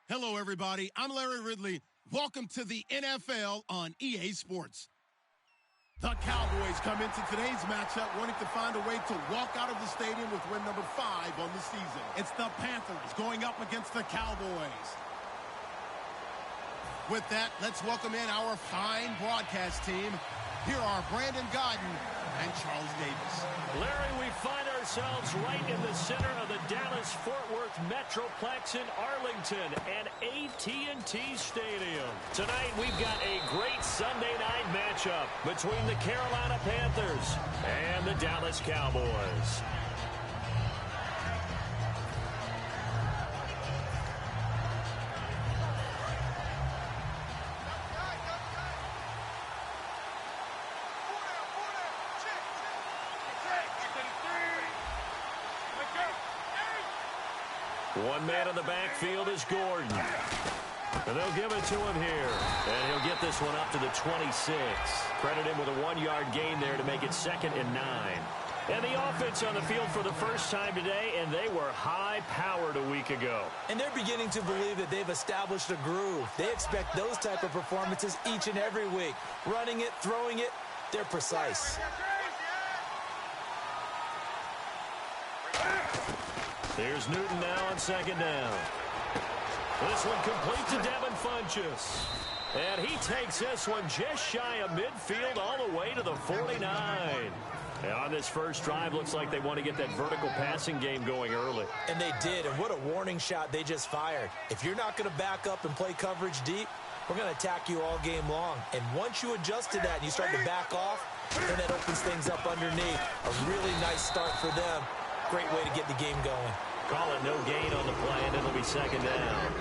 Hello, everybody. I'm Larry Ridley. Welcome to the NFL on EA Sports. The Cowboys come into today's matchup wanting to find a way to walk out of the stadium with win number 5 on the season. It's the Panthers going up against the Cowboys. With that, let's welcome in our fine broadcast team. Here are Brandon Godden and Charles Davis. Larry, we find ourselves right in the center of the Dallas-Fort Worth Metroplex in Arlington and AT&T Stadium. Tonight, we've got a great Sunday night matchup between the Carolina Panthers and the Dallas Cowboys. One man in the backfield is Gordon. And they'll give it to him here. And he'll get this one up to the 26. Credit him with a 1-yard gain there to make it 2nd and 9. And the offense on the field for the first time today, and they were high-powered a week ago. And they're beginning to believe that they've established a groove. They expect those type of performances each and every week. Running it, throwing it, they're precise. Here's Newton now on 2nd down. This one complete to Devin Funchess. And he takes this one just shy of midfield all the way to the 49. And on this first drive, looks like they want to get that vertical passing game going early. And they did, and what a warning shot they just fired. If you're not going to back up and play coverage deep, we're going to attack you all game long. And once you adjust to that and you start to back off, then that opens things up underneath. A really nice start for them. Great way to get the game going. Call it no gain on the play, and it'll be 2nd down.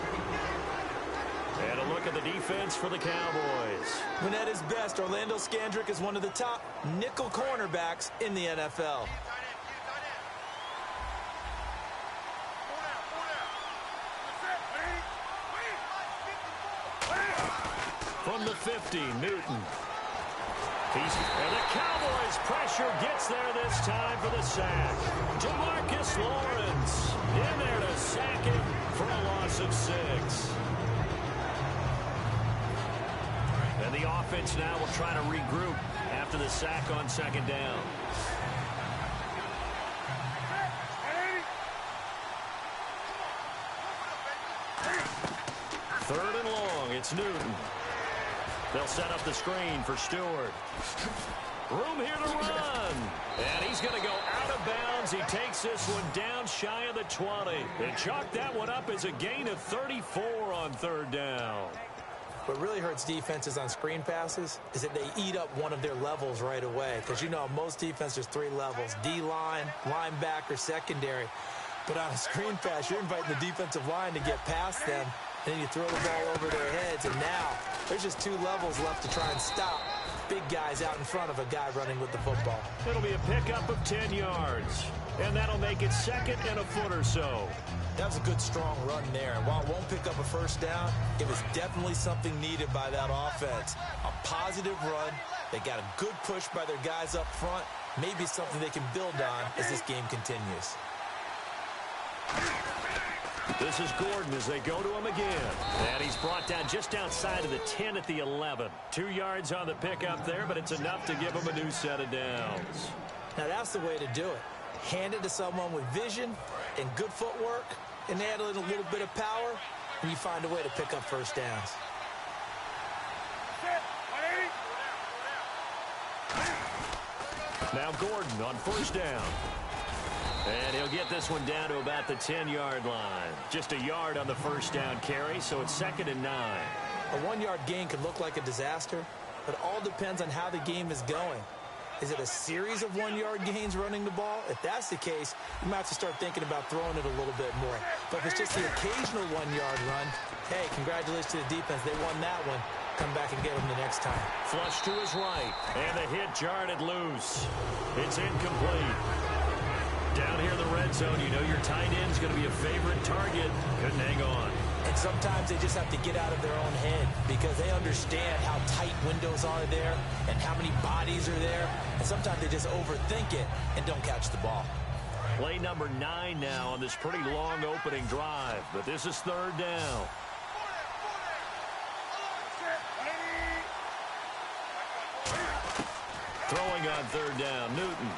And a look at the defense for the Cowboys. When at his best, Orlando Scandrick is one of the top nickel cornerbacks in the NFL. From the 50, Newton. And the Cowboys' pressure gets there this time for the sack. Jamarcus Lawrence in there to sack him for a loss of 6. And the offense now will try to regroup after the sack on 2nd down. Third and long, it's Newton. They'll set up the screen for Stewart. Room here to run. And he's going to go out of bounds. He takes this one down shy of the 20. They chalk that one up as a gain of 34 on 3rd down. What really hurts defenses on screen passes is that they eat up one of their levels right away. Because, you know, most defense, there's 3 levels. D-line, linebacker, secondary. But on a screen pass, you're inviting the defensive line to get past them. And then you throw the ball over their heads, and now there's just 2 levels left to try and stop big guys out in front of a guy running with the football. It'll be a pickup of 10 yards, and that'll make it 2nd and a foot or so. That was a good, strong run there. And while it won't pick up a first down, it was definitely something needed by that offense. A positive run. They got a good push by their guys up front. Maybe something they can build on as this game continues. This is Gordon as they go to him again. And he's brought down just outside of the 10 at the 11. 2 yards on the pickup there, but it's enough to give him a new set of downs. Now that's the way to do it. Hand it to someone with vision and good footwork, and add a little bit of power, and you find a way to pick up first downs. Now Gordon on 1st down. And he'll get this one down to about the 10-yard line. Just a yard on the 1st down carry, so it's 2nd and 9. A 1-yard gain could look like a disaster, but it all depends on how the game is going. Is it a series of 1-yard gains running the ball? If that's the case, you might have to start thinking about throwing it a little bit more. But if it's just the occasional 1-yard run, hey, congratulations to the defense. They won that one. Come back and get them the next time. Flush to his right, and the hit jarred it loose. It's incomplete. Down here in the red zone, you know your tight end's going to be a favorite target. Couldn't hang on. And sometimes they just have to get out of their own head because they understand how tight windows are there and how many bodies are there. And sometimes they just overthink it and don't catch the ball. Play number 9 now on this pretty long opening drive. But this is 3rd down. Throwing on third down, Newton.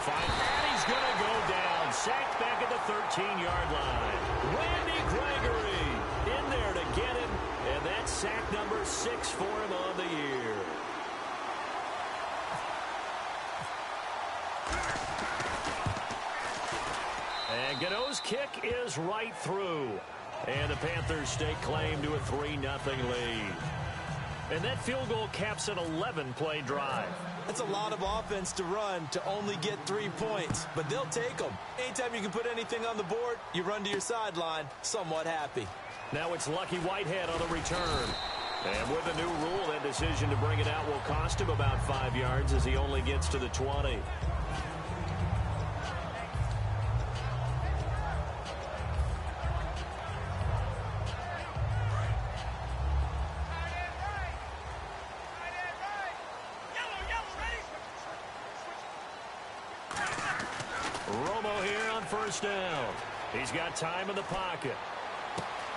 And he's going to go down. Sacked back at the 13-yard line. Randy Gregory in there to get him. And that's sack number 6 for him on the year. And Gano's kick is right through. And the Panthers stake claim to a 3-0 lead. And that field goal caps an 11-play drive. That's a lot of offense to run to only get 3 points, but they'll take them. Anytime you can put anything on the board, you run to your sideline somewhat happy. Now it's Lucky Whitehead on the return. And with the new rule, that decision to bring it out will cost him about 5 yards as he only gets to the 20. Down. He's got time in the pocket.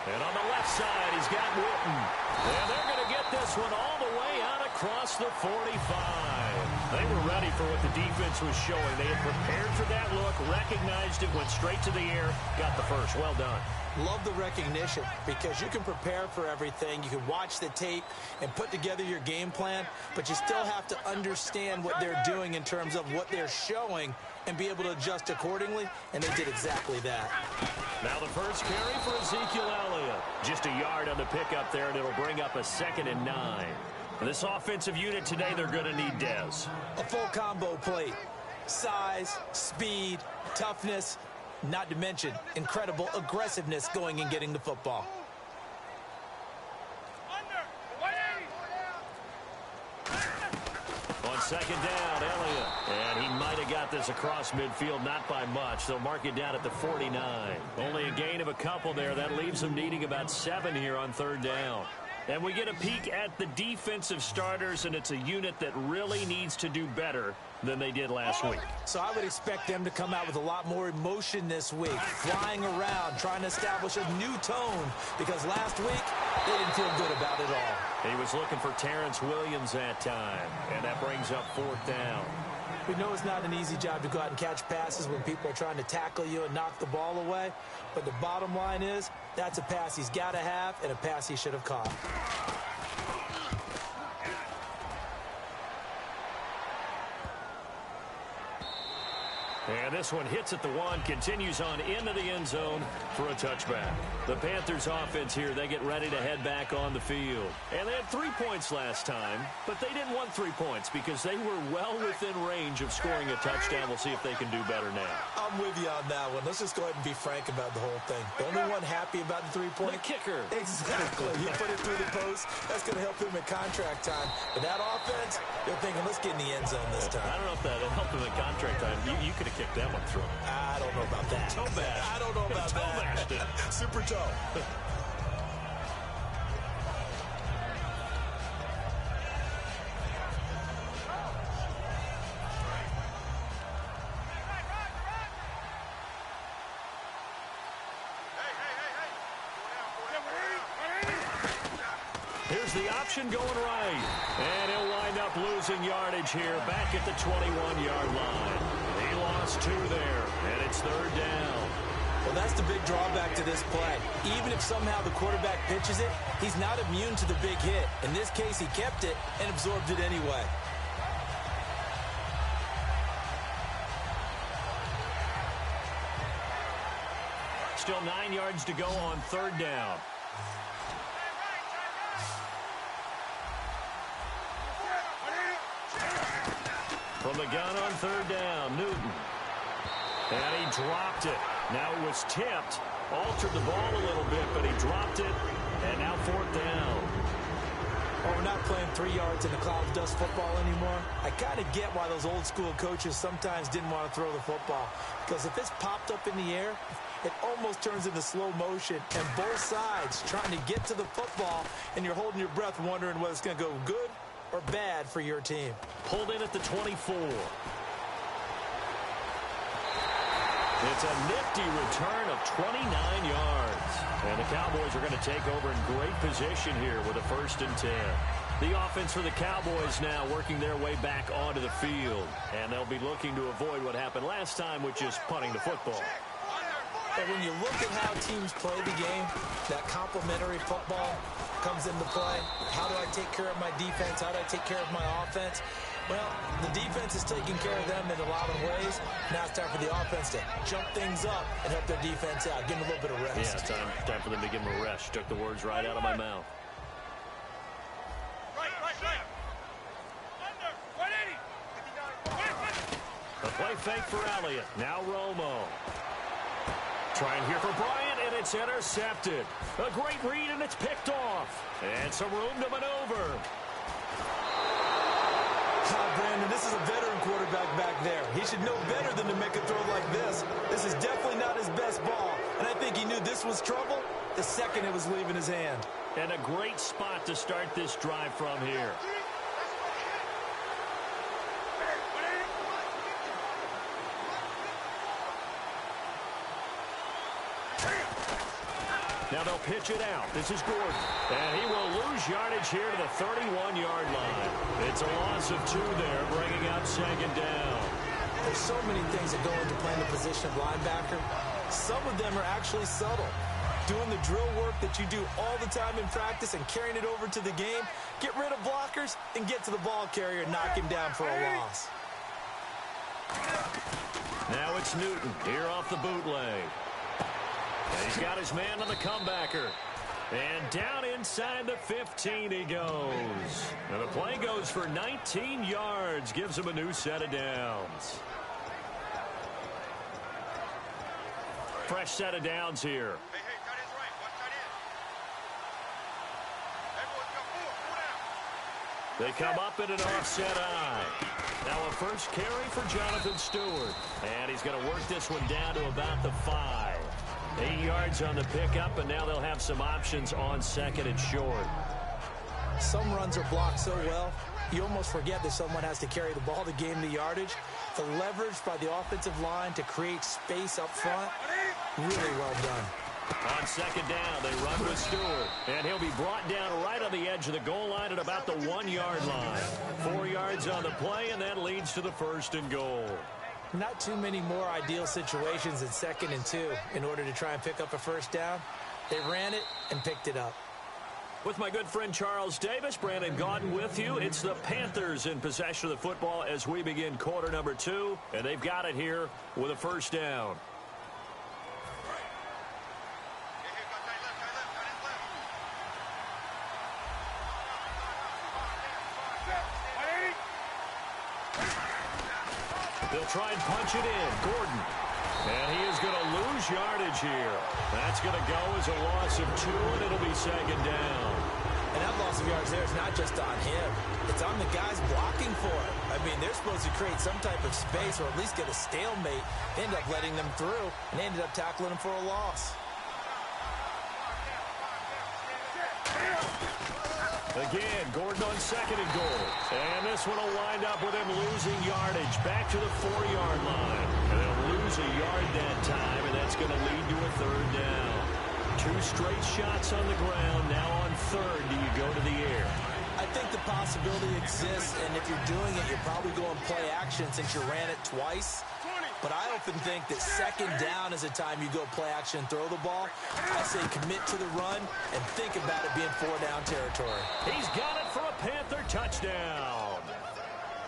And on the left side, he's got Witten. And they're going to get this one all the way out across the 45. They were ready for what the defense was showing. They had prepared for that look, recognized it, went straight to the air, got the first. Well done. Love the recognition because you can prepare for everything. You can watch the tape and put together your game plan, but you still have to understand what they're doing in terms of what they're showing and be able to adjust accordingly, and they did exactly that. Now the first carry for Ezekiel Elliott. Just a yard on the pickup there, and it'll bring up a 2nd and 9. This offensive unit today, they're going to need Dez. A full combo plate. Size, speed, toughness, not to mention incredible aggressiveness going and getting the football. On 2nd down, Elliott. And he might have got this across midfield, not by much. They'll mark it down at the 49. Only a gain of a couple there. That leaves them needing about 7 here on 3rd down. And we get a peek at the defensive starters, and it's a unit that really needs to do better than they did last week. So I would expect them to come out with a lot more emotion this week, flying around, trying to establish a new tone, because last week they didn't feel good about it all. He was looking for Terrence Williams that time, and that brings up 4th down. We know it's not an easy job to go out and catch passes when people are trying to tackle you and knock the ball away, but the bottom line is that's a pass he's got to have and a pass he should have caught. And this one hits at the 1, continues on into the end zone for a touchback. The Panthers offense here, they get ready to head back on the field. And they had 3 points last time, but they didn't want 3 points because they were well within range of scoring a touchdown. We'll see if they can do better now. I'm with you on that one. Let's just go ahead and be frank about the whole thing. The only one happy about the 3-point? The kicker. Exactly. He put it through the post. That's going to help him at contract time. But that offense, they're thinking, let's get in the end zone this time. I don't know if that helped him at contract time. You could have kicked that one through. I don't know about that. Toe bash. I don't know about that. Bashed it. Super toe. Here's the option going right. And he'll wind up losing yardage here back at the 21-yard line. He lost 2 there, and it's 3rd down. Well, that's the big drawback to this play. Even if somehow the quarterback pitches it, he's not immune to the big hit. In this case, he kept it and absorbed it anyway. Still 9 yards to go on 3rd down. From the gun on 3rd down, Newton. And he dropped it. Now it was tipped. Altered the ball a little bit, but he dropped it. And now 4th down. Well, we're not playing 3 yards in the cloud of dust football anymore. I kind of get why those old school coaches sometimes didn't want to throw the football. Because if it's popped up in the air, it almost turns into slow motion. And both sides trying to get to the football, and you're holding your breath wondering whether it's going to go good or bad for your team. Pulled in at the 24. It's a nifty return of 29 yards. And the Cowboys are going to take over in great position here with a 1st and 10. The offense for the Cowboys now working their way back onto the field. And they'll be looking to avoid what happened last time, which is punting the football. And when you look at how teams play the game, that complementary football comes into play. How do I take care of my defense? How do I take care of my offense? Well, the defense is taking care of them in a lot of ways. Now it's time for the offense to jump things up and help their defense out. Give them a little bit of rest. Yeah, time for them to give them a rest. Took the words right out of my mouth. A play fake for Elliott. Now Romo. Trying here for Bryant, and it's intercepted. A great read, and it's picked off. And some room to maneuver. Brandon, this is a veteran quarterback back there. He should know better than to make a throw like this. This is definitely not his best ball. And I think he knew this was trouble the second it was leaving his hand. And a great spot to start this drive from here. Now they'll pitch it out. This is Gordon. And he will lose yardage here to the 31-yard line. It's a loss of 2 there, bringing up second down. There's so many things that go into playing the position of linebacker. Some of them are actually subtle. Doing the drill work that you do all the time in practice and carrying it over to the game. Get rid of blockers and get to the ball carrier and knock him down for a loss. Now it's Newton here off the bootleg. And he's got his man on the comebacker. And down inside the 15 he goes. And the play goes for 19 yards. Gives him a new set of downs. Fresh set of downs here. They come up in an offset eye. Now a first carry for Jonathan Stewart. And he's going to work this one down to about the 5. 8 yards on the pickup, and now they'll have some options on second and short. Some runs are blocked so well, you almost forget that someone has to carry the ball to gain the yardage. The leverage by the offensive line to create space up front, really well done. On second down, they run with Stewart, and he'll be brought down right on the edge of the goal line at about the 1-yard line. 4 yards on the play, and that leads to the first and goal. Not too many more ideal situations in 2nd and 2 in order to try and pick up a first down. They ran it and picked it up. With my good friend Charles Davis, Brandon Gaudin with you. It's the Panthers in possession of the football as we begin quarter number 2, and they've got it here with a first down. They'll try and punch it in. Gordon. And he is going to lose yardage here. That's going to go as a loss of 2, and it'll be second down. And that loss of yards there is not just on him. It's on the guys blocking for it. I mean, they're supposed to create some type of space or at least get a stalemate. They end up letting them through, and they ended up tackling them for a loss. Again, Gordon on second and goal. And this one will wind up with him losing yardage back to the 4-yard line. And they'll lose a yard that time, and that's going to lead to a third down. 2 straight shots on the ground. Now on third, do you go to the air? I think the possibility exists, and if you're doing it, you're probably going play action since you ran it twice. But I often think that second down is a time you go play action and throw the ball. I say commit to the run and think about it being 4-down territory. He's got it for a Panther touchdown.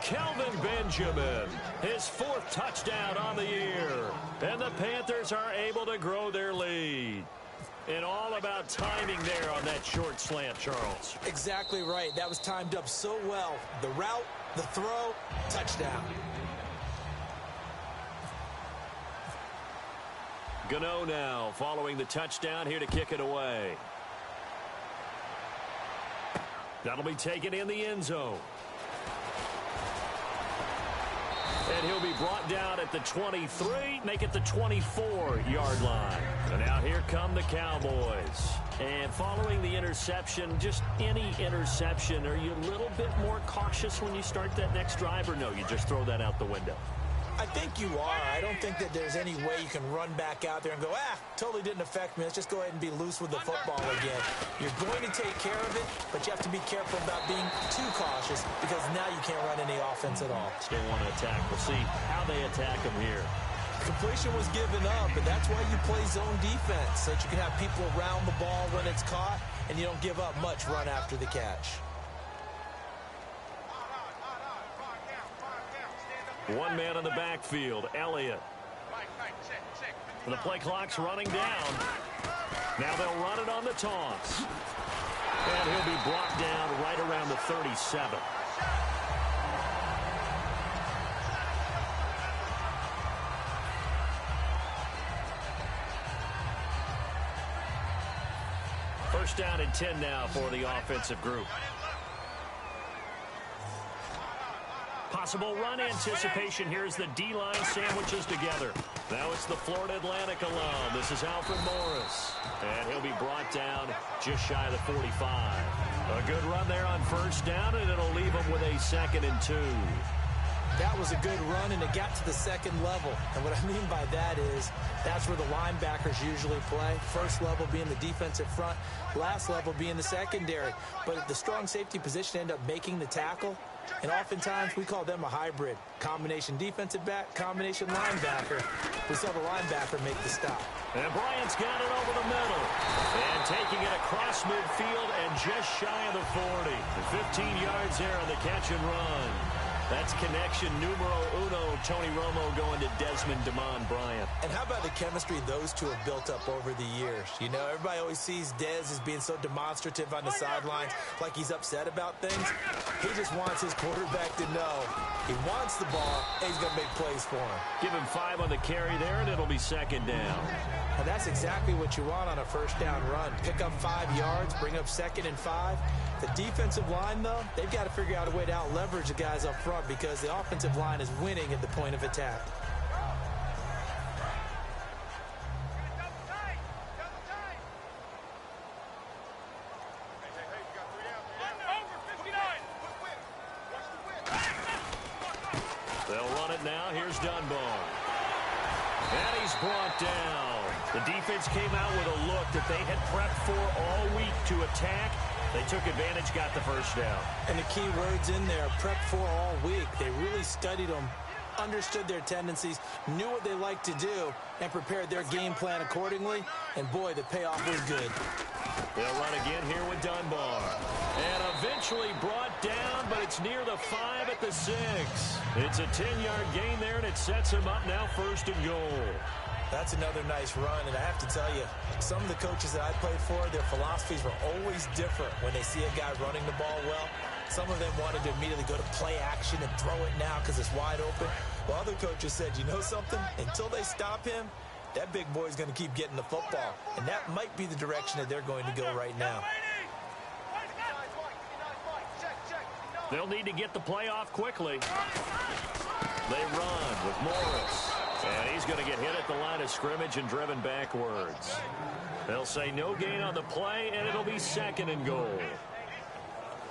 Kelvin Benjamin, his 4th touchdown on the year. And the Panthers are able to grow their lead. And all about timing there on that short slant, Charles. Exactly right. That was timed up so well. The route, the throw, touchdown. Gano now following the touchdown here to kick it away. That'll be taken in the end zone. And he'll be brought down at the 23, make it the 24-yard line. And now here come the Cowboys. And following the interception, just any interception, are you a little bit more cautious when you start that next drive, or no, you just throw that out the window? I think you are. I don't think that there's any way you can run back out there and go, totally didn't affect me. Let's just go ahead and be loose with the football again. You're going to take care of it, but you have to be careful about being too cautious because now you can't run any offense at all. Still want to attack. We'll see how they attack him here. Completion was given up, but that's why you play zone defense, so that you can have people around the ball when it's caught, and you don't give up much run after the catch. One man in the backfield, Elliott. The play clock's running down. Now they'll run it on the toss. And he'll be brought down right around the 37. First down and 10 now for the offensive group. Possible run anticipation here as the D-line sandwiches together. Now it's the Florida Atlantic alum. This is Alfred Morris. And he'll be brought down just shy of the 45. A good run there on first down, and it'll leave him with a 2nd and 2. That was a good run, and it got to the second level. And what I mean by that is that's where the linebackers usually play. First level being the defensive front, last level being the secondary. But the strong safety position ended up making the tackle. And oftentimes we call them a hybrid. Combination defensive back, combination linebacker. We saw the linebacker make the stop. And Bryant's got it over the middle. And taking it across midfield and just shy of the 40. 15 yards there on the catch and run. That's connection numero uno. Tony Romo going to Desmond Damon Bryant. And how about the chemistry those two have built up over the years? You know, everybody always sees Dez as being so demonstrative on the sidelines, like he's upset about things. He just wants his quarterback to know he wants the ball and he's going to make plays for him. Give him 5 on the carry there, and it'll be 2nd down. And that's exactly what you want on a first down run. Pick up 5 yards, bring up 2nd and 5. The defensive line, though, they've got to figure out a way to out-leverage the guys up front because the offensive line is winning at the point of attack. They'll run it now. Here's Dunbar. And he's brought down. The defense came out with a look that they had prepped for all week to attack. They took advantage, got the first down. And the key words in there, prep for all week. They really studied them, understood their tendencies, knew what they liked to do, and prepared their game plan accordingly. And, boy, the payoff was good. They'll run again here with Dunbar. And eventually brought down, but it's near the 5 at the 6. It's a 10-yard gain there, and it sets him up now 1st and goal. That's another nice run, and I have to tell you, some of the coaches that I played for, their philosophies were always different when they see a guy running the ball well. Some of them wanted to immediately go to play action and throw it now because it's wide open. Well, other coaches said, you know something? Until they stop him, that big boy's going to keep getting the football. And that might be the direction that they're going to go right now. They'll need to get the play off quickly. They run with Morris. And he's going to get hit at the line of scrimmage and driven backwards. They'll say no gain on the play, and it'll be 2nd and goal.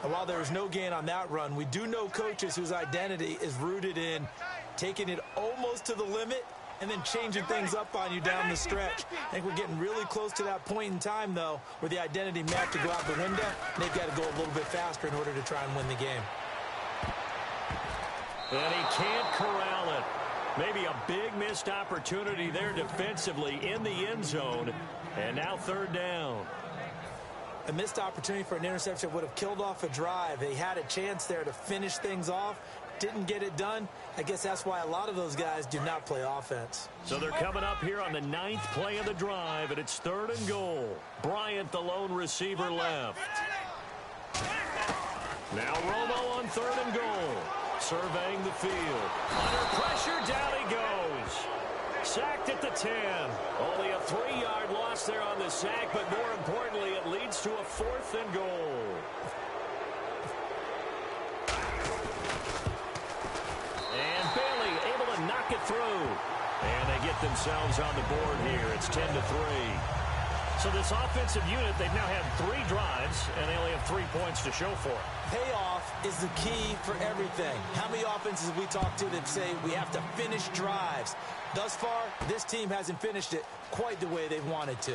And while there was no gain on that run, we do know coaches whose identity is rooted in taking it almost to the limit and then changing things up on you down the stretch. I think we're getting really close to that point in time, though, where the identity may have to go out the window, and they've got to go a little bit faster in order to try and win the game. And he can't corral it. Maybe a big missed opportunity there defensively in the end zone. And now 3rd down. A missed opportunity for an interception would have killed off a drive. They had a chance there to finish things off. Didn't get it done. I guess that's why a lot of those guys do not play offense. So they're coming up here on the 9th play of the drive, and it's 3rd and goal. Bryant, the lone receiver, left. Now Romo on 3rd and goal. Surveying the field. Under pressure, down he goes. Sacked at the 10. Only a 3-yard loss there on the sack, but more importantly, it leads to a 4th and goal. And Bailey able to knock it through. And they get themselves on the board here. It's 10-3. So this offensive unit, they've now had 3 drives, and they only have 3 points to show for it. Payoff is the key for everything. How many offenses have we talked to that say we have to finish drives? Thus far, this team hasn't finished it quite the way they've wanted to.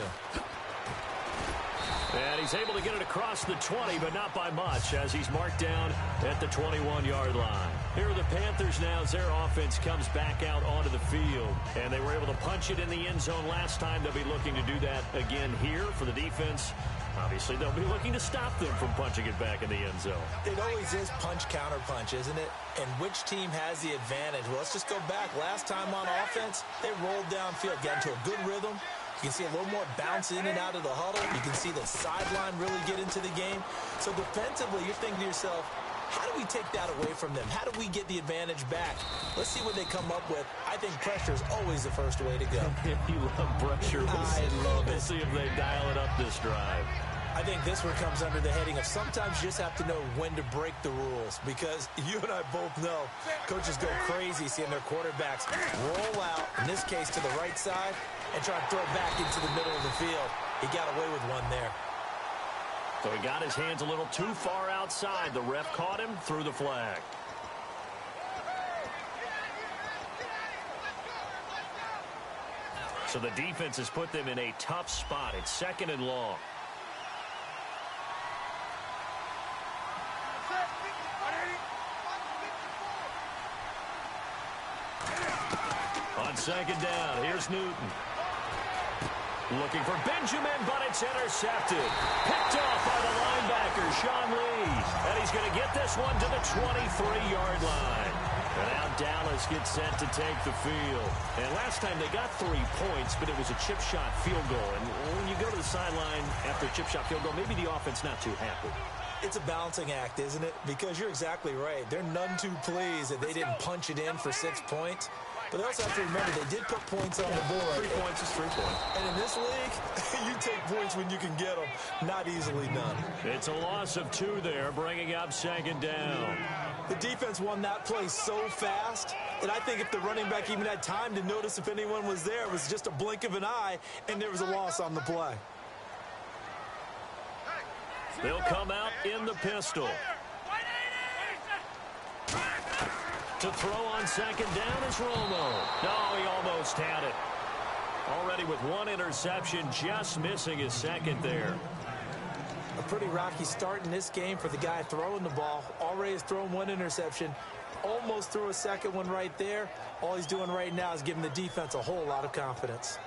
And he's able to get it across the 20, but not by much, as he's marked down at the 21-yard line. Here are the Panthers now as their offense comes back out onto the field. And they were able to punch it in the end zone last time. They'll be looking to do that again here for the defense. Obviously, they'll be looking to stop them from punching it back in the end zone. It always is punch-counter-punch, isn't it? And which team has the advantage? Well, let's just go back. Last time on offense, they rolled downfield, got into a good rhythm. You can see a little more bounce in and out of the huddle. You can see the sideline really get into the game. So defensively, you're thinking to yourself, how do we take that away from them? How do we get the advantage back? Let's see what they come up with. I think pressure is always the first way to go. You love pressure. I love it. We'll see if they dial it up this drive. I think this one comes under the heading of sometimes you just have to know when to break the rules, because you and I both know coaches go crazy seeing their quarterbacks roll out, in this case to the right side, and try to throw it back into the middle of the field. He got away with one there. So he got his hands a little too far outside. The ref caught him, threw the flag. So the defense has put them in a tough spot. It's 2nd and long. On 2nd down, here's Newton. Looking for Benjamin, but it's intercepted. Picked off by the linebacker, Chong Li. And he's going to get this one to the 23-yard line. And now Dallas gets set to take the field. And last time they got 3 points, but it was a chip shot field goal. And when you go to the sideline after a chip shot field goal, maybe the offense not too happy. It's a balancing act, isn't it? Because you're exactly right. They're none too pleased that they didn't punch it in for 6 points. But they also have to remember they did put points on the board. 3 points is 3 points. And in this league, you take points when you can get them, not easily done. It's a loss of 2 there, bringing up 2nd down. The defense won that play so fast, and I think if the running back even had time to notice if anyone was there, it was just a blink of an eye, and there was a loss on the play. They'll come out in the pistol. To throw on 2nd down is Romo. No, he almost had it. Already with 1 interception, just missing his 2nd there. A pretty rocky start in this game for the guy throwing the ball. Already has thrown 1 interception. Almost threw a 2nd one right there. All he's doing right now is giving the defense a whole lot of confidence.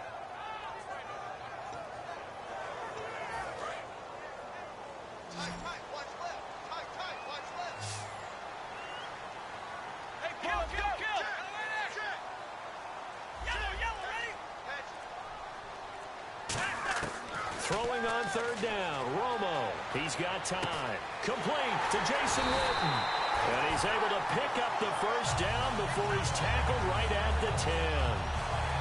Throwing on 3rd down, Romo. He's got time. Complete to Jason Witten. And he's able to pick up the 1st down before he's tackled right at the 10.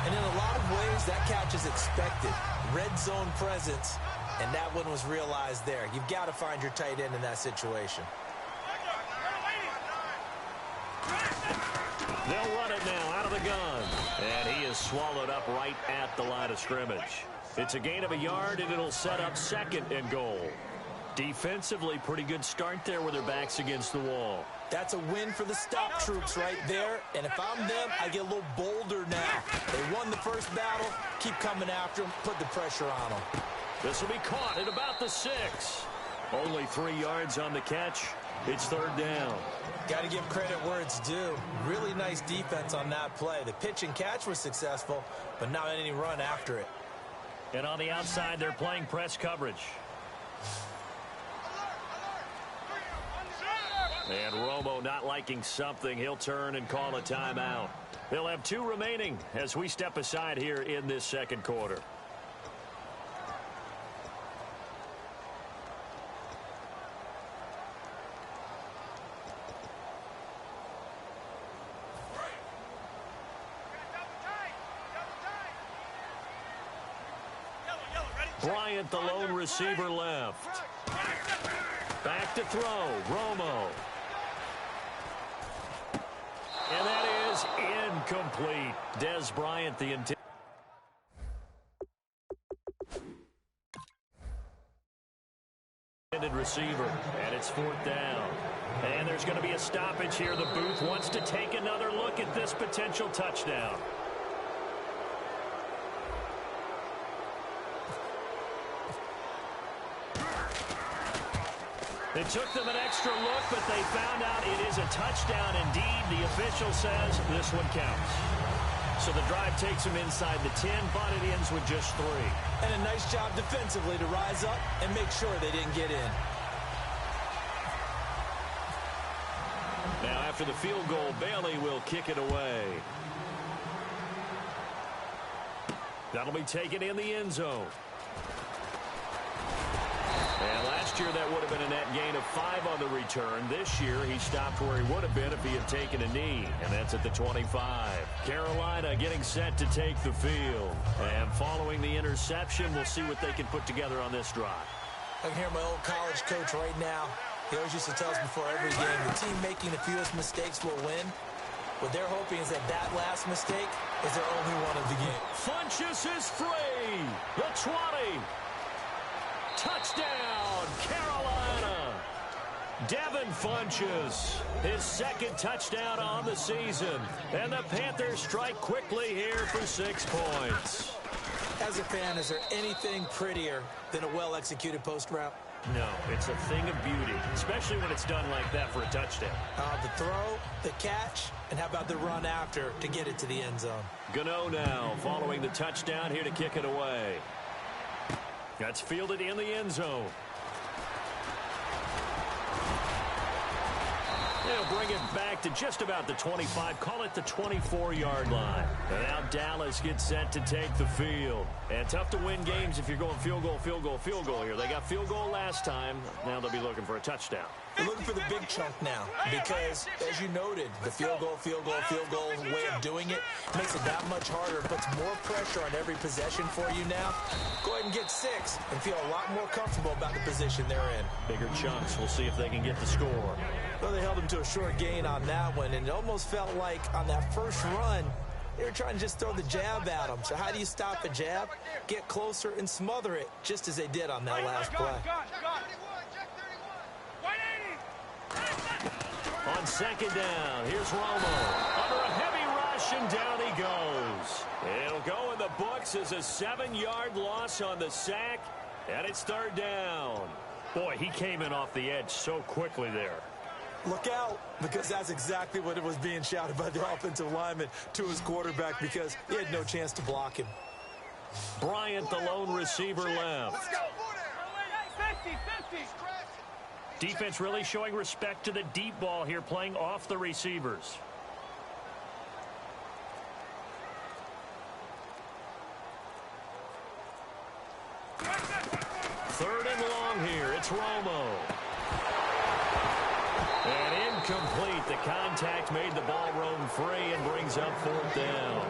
And in a lot of ways, that catch is expected. Red zone presence, and that one was realized there. You've got to find your tight end in that situation. They'll run it now out of the gun. And he is swallowed up right at the line of scrimmage. It's a gain of a yard, and it'll set up 2nd and goal. Defensively, pretty good start there with their backs against the wall. That's a win for the stop troops right there. And if I'm them, I get a little bolder now. They won the first battle. Keep coming after them. Put the pressure on them. This will be caught at about the 6. Only 3 yards on the catch. It's 3rd down. Got to give credit where it's due. Really nice defense on that play. The pitch and catch was successful, but not any run after it. And on the outside, they're playing press coverage. And Romo not liking something. He'll turn and call a timeout. They'll have 2 remaining as we step aside here in this 2nd quarter. Bryant, the lone receiver, left. Back to throw, Romo. And that is incomplete. Des Bryant, the intent. left-handed receiver, and it's 4th down. And there's going to be a stoppage here. The booth wants to take another look at this potential touchdown. It took them an extra look, but they found out it is a touchdown indeed. The official says this one counts. So the drive takes them inside the 10, but it ends with just 3. And a nice job defensively to rise up and make sure they didn't get in. Now after the field goal, Bailey will kick it away. That'll be taken in the end zone. And last year that would have been a net gain of 5 on the return. This year he stopped where he would have been if he had taken a knee, and that's at the 25. Carolina getting set to take the field. And following the interception, we'll see what they can put together on this drive. I can hear my old college coach right now. He always used to tell us before every game, the team making the fewest mistakes will win. What they're hoping is that that last mistake is their only one of the game. Funchess is free. The 20. Touchdown, Carolina. Devin Funchess, his 2nd touchdown on the season. And the Panthers strike quickly here for 6 points. As a fan, is there anything prettier than a well-executed post route? No, it's a thing of beauty, especially when it's done like that for a touchdown. The throw, the catch, and how about the run after to get it to the end zone? Gano now following the touchdown here to kick it away. That's fielded in the end zone. They'll bring it back to just about the 25. Call it the 24-yard line. And now Dallas gets set to take the field. And tough to win games if you're going field goal, field goal, field goal here. They got field goal last time. Now they'll be looking for a touchdown. They're looking for the big chunk now because, as you noted, the field goal way of doing it makes it that much harder. It puts more pressure on every possession for you now. Go ahead and get 6 and feel a lot more comfortable about the position they're in. Bigger chunks. We'll see if they can get the score. Well, they held them to a short gain on that one, and it almost felt like on that first run, they were trying to just throw the jab at them. So how do you stop a jab? Get closer and smother it, just as they did on that last play. On 2nd down, here's Romo. Under a heavy rush, and down he goes. It'll go in the books as a 7-yard loss on the sack, and it's 3rd down. Boy, he came in off the edge so quickly there. Look out, because that's exactly what it was being shouted by the offensive lineman to his quarterback because he had no chance to block him. Bryant, the lone receiver, left. Let's go. 50. Defense really showing respect to the deep ball here, playing off the receivers. Third and long here. It's Romo. And incomplete. The contact made the ball roam free and brings up 4th down.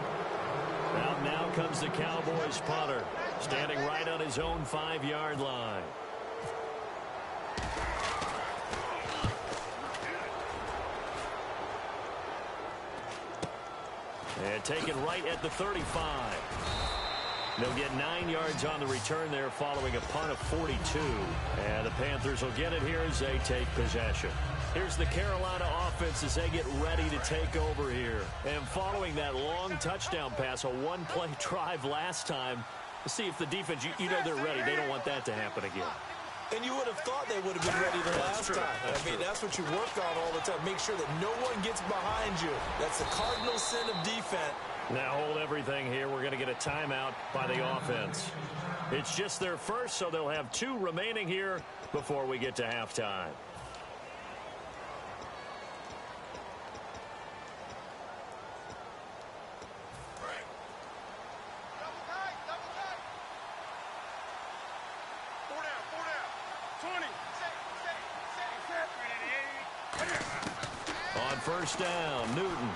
Now comes the Cowboys punter, standing right on his own 5-yard line. And taken right at the 35. They'll get 9 yards on the return there following a punt of 42. And the Panthers will get it here as they take possession. Here's the Carolina offense as they get ready to take over here. And following that long touchdown pass, a one-play drive last time, to see if the defense, you know they're ready. They don't want that to happen again. And you would have thought they would have been ready the last time. That's what you work on all the time. Make sure that no one gets behind you. That's the cardinal sin of defense. Now hold everything here. We're going to get a timeout by the offense. It's just their first, so they'll have 2 remaining here before we get to halftime. On 1st down, Newton.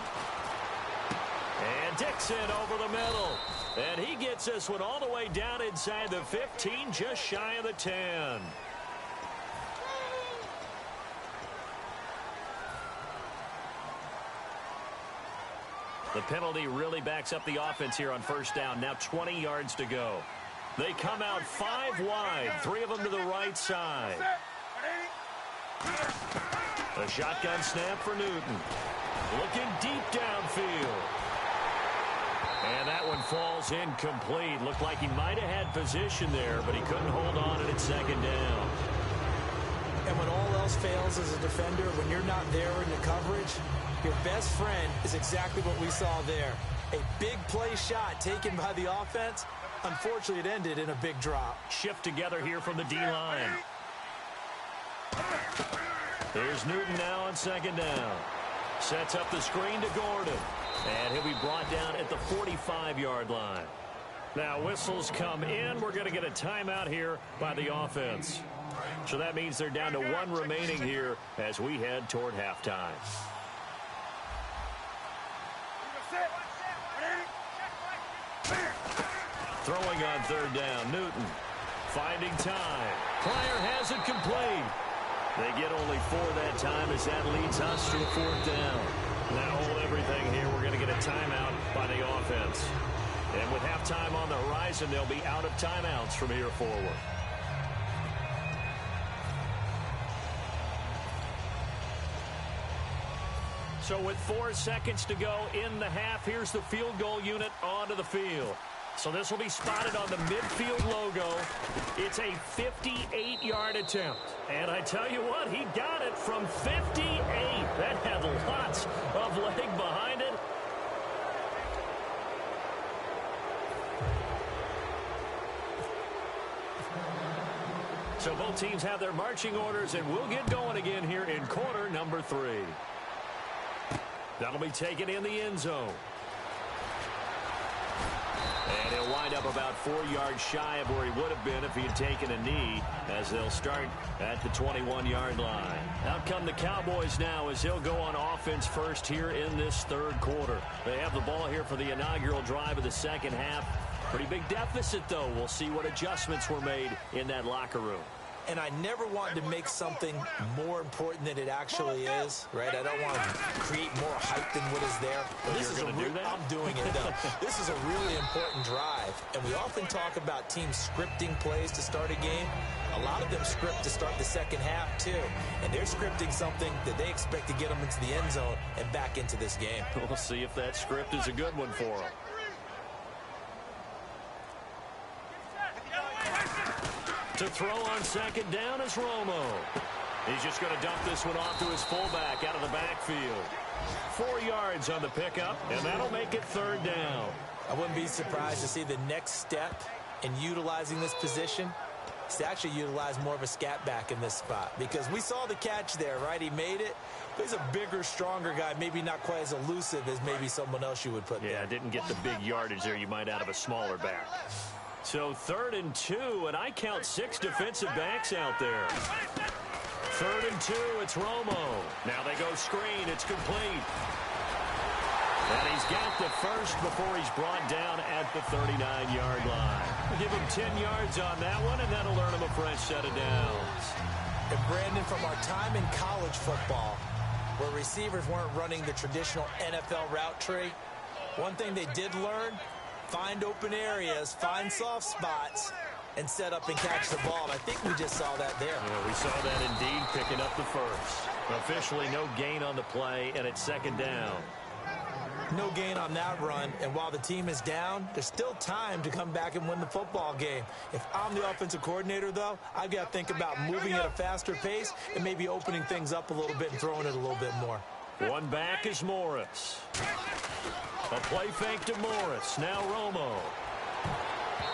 And Dixon over the middle. And he gets this one all the way down inside the 15, just shy of the 10. The penalty really backs up the offense here on 1st down. Now 20 yards to go. They come out 5 wide, 3 of them to the right side. A shotgun snap for Newton. Looking deep downfield. And that one falls incomplete. Looked like he might have had position there, but he couldn't hold on and it's second down. And when all else fails as a defender, when you're not there in the coverage, your best friend is exactly what we saw there. A big play shot taken by the offense. Unfortunately, it ended in a big drop. Shift together here from the D-line. Here's Newton now on second down. Sets up the screen to Gordon. And he'll be brought down at the 45-yard line. Now whistles come in. We're going to get a timeout here by the offense. So that means they're down to one remaining here as we head toward halftime. Throwing on third down, Newton finding time. Pryor has it complete. They get only 4 that time as that leads us to a fourth down. Now hold everything here. We're going to get a timeout by the offense. And with halftime on the horizon, they'll be out of timeouts from here forward. So with 4 seconds to go in the half, here's the field goal unit onto the field. So this will be spotted on the midfield logo. It's a 58-yard attempt. And I tell you what, he got it from 58. That had lots of leg behind it. So both teams have their marching orders, and we'll get going again here in quarter number 3. That'll be taken in the end zone. And he'll wind up about 4 yards shy of where he would have been if he had taken a knee, as they'll start at the 21-yard line. Out come the Cowboys now as they'll go on offense first here in this third quarter. They have the ball here for the inaugural drive of the second half. Pretty big deficit, though. We'll see what adjustments were made in that locker room. And I never wanted to make something more important than it actually is, right? I don't want to create more hype than what is there. But this is I'm doing it, though. This is a really important drive. And we often talk about teams scripting plays to start a game. A lot of them script to start the second half, too. And they're scripting something that they expect to get them into the end zone and back into this game. We'll see if that script is a good one for them. To throw on second down is Romo. He's just going to dump this one off to his fullback out of the backfield. 4 yards on the pickup, and that'll make it third down. I wouldn't be surprised to see the next step in utilizing this position is to actually utilize more of a scat back in this spot, because we saw the catch there, right? He made it. He's a bigger, stronger guy, maybe not quite as elusive as maybe someone else you would put there. Yeah, didn't get the big yardage there you might out of a smaller back. So 3rd and 2, and I count 6 defensive backs out there. 3rd and 2, it's Romo. Now they go screen, it's complete. And he's got the first before he's brought down at the 39-yard line. We'll give him 10 yards on that one, and that'll earn him a fresh set of downs. And Brandon, from our time in college football, where receivers weren't running the traditional NFL route tree, one thing they did learn: find open areas, find soft spots, and set up and catch the ball. And I think we just saw that there. Yeah, we saw that indeed, picking up the first. Officially no gain on the play, and it's second down. No gain on that run, and while the team is down, there's still time to come back and win the football game. If I'm the offensive coordinator, though, I've got to think about moving at a faster pace and maybe opening things up a little bit and throwing it a little bit more. One back is Morris. A play fake to Morris. Now Romo.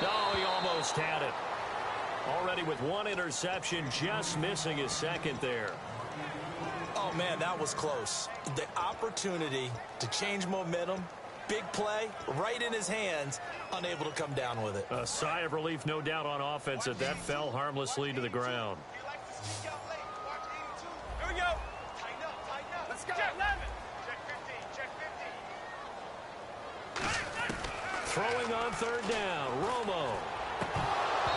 Oh, he almost had it. Already with 1 interception, just missing his second there. Oh, man, that was close. The opportunity to change momentum, big play, right in his hands, unable to come down with it. A sigh of relief, no doubt, on offense, that fell harmlessly to the ground. Here we go. Tighten up. Let's go. Check 11. Check 15. Throwing on third down, Romo.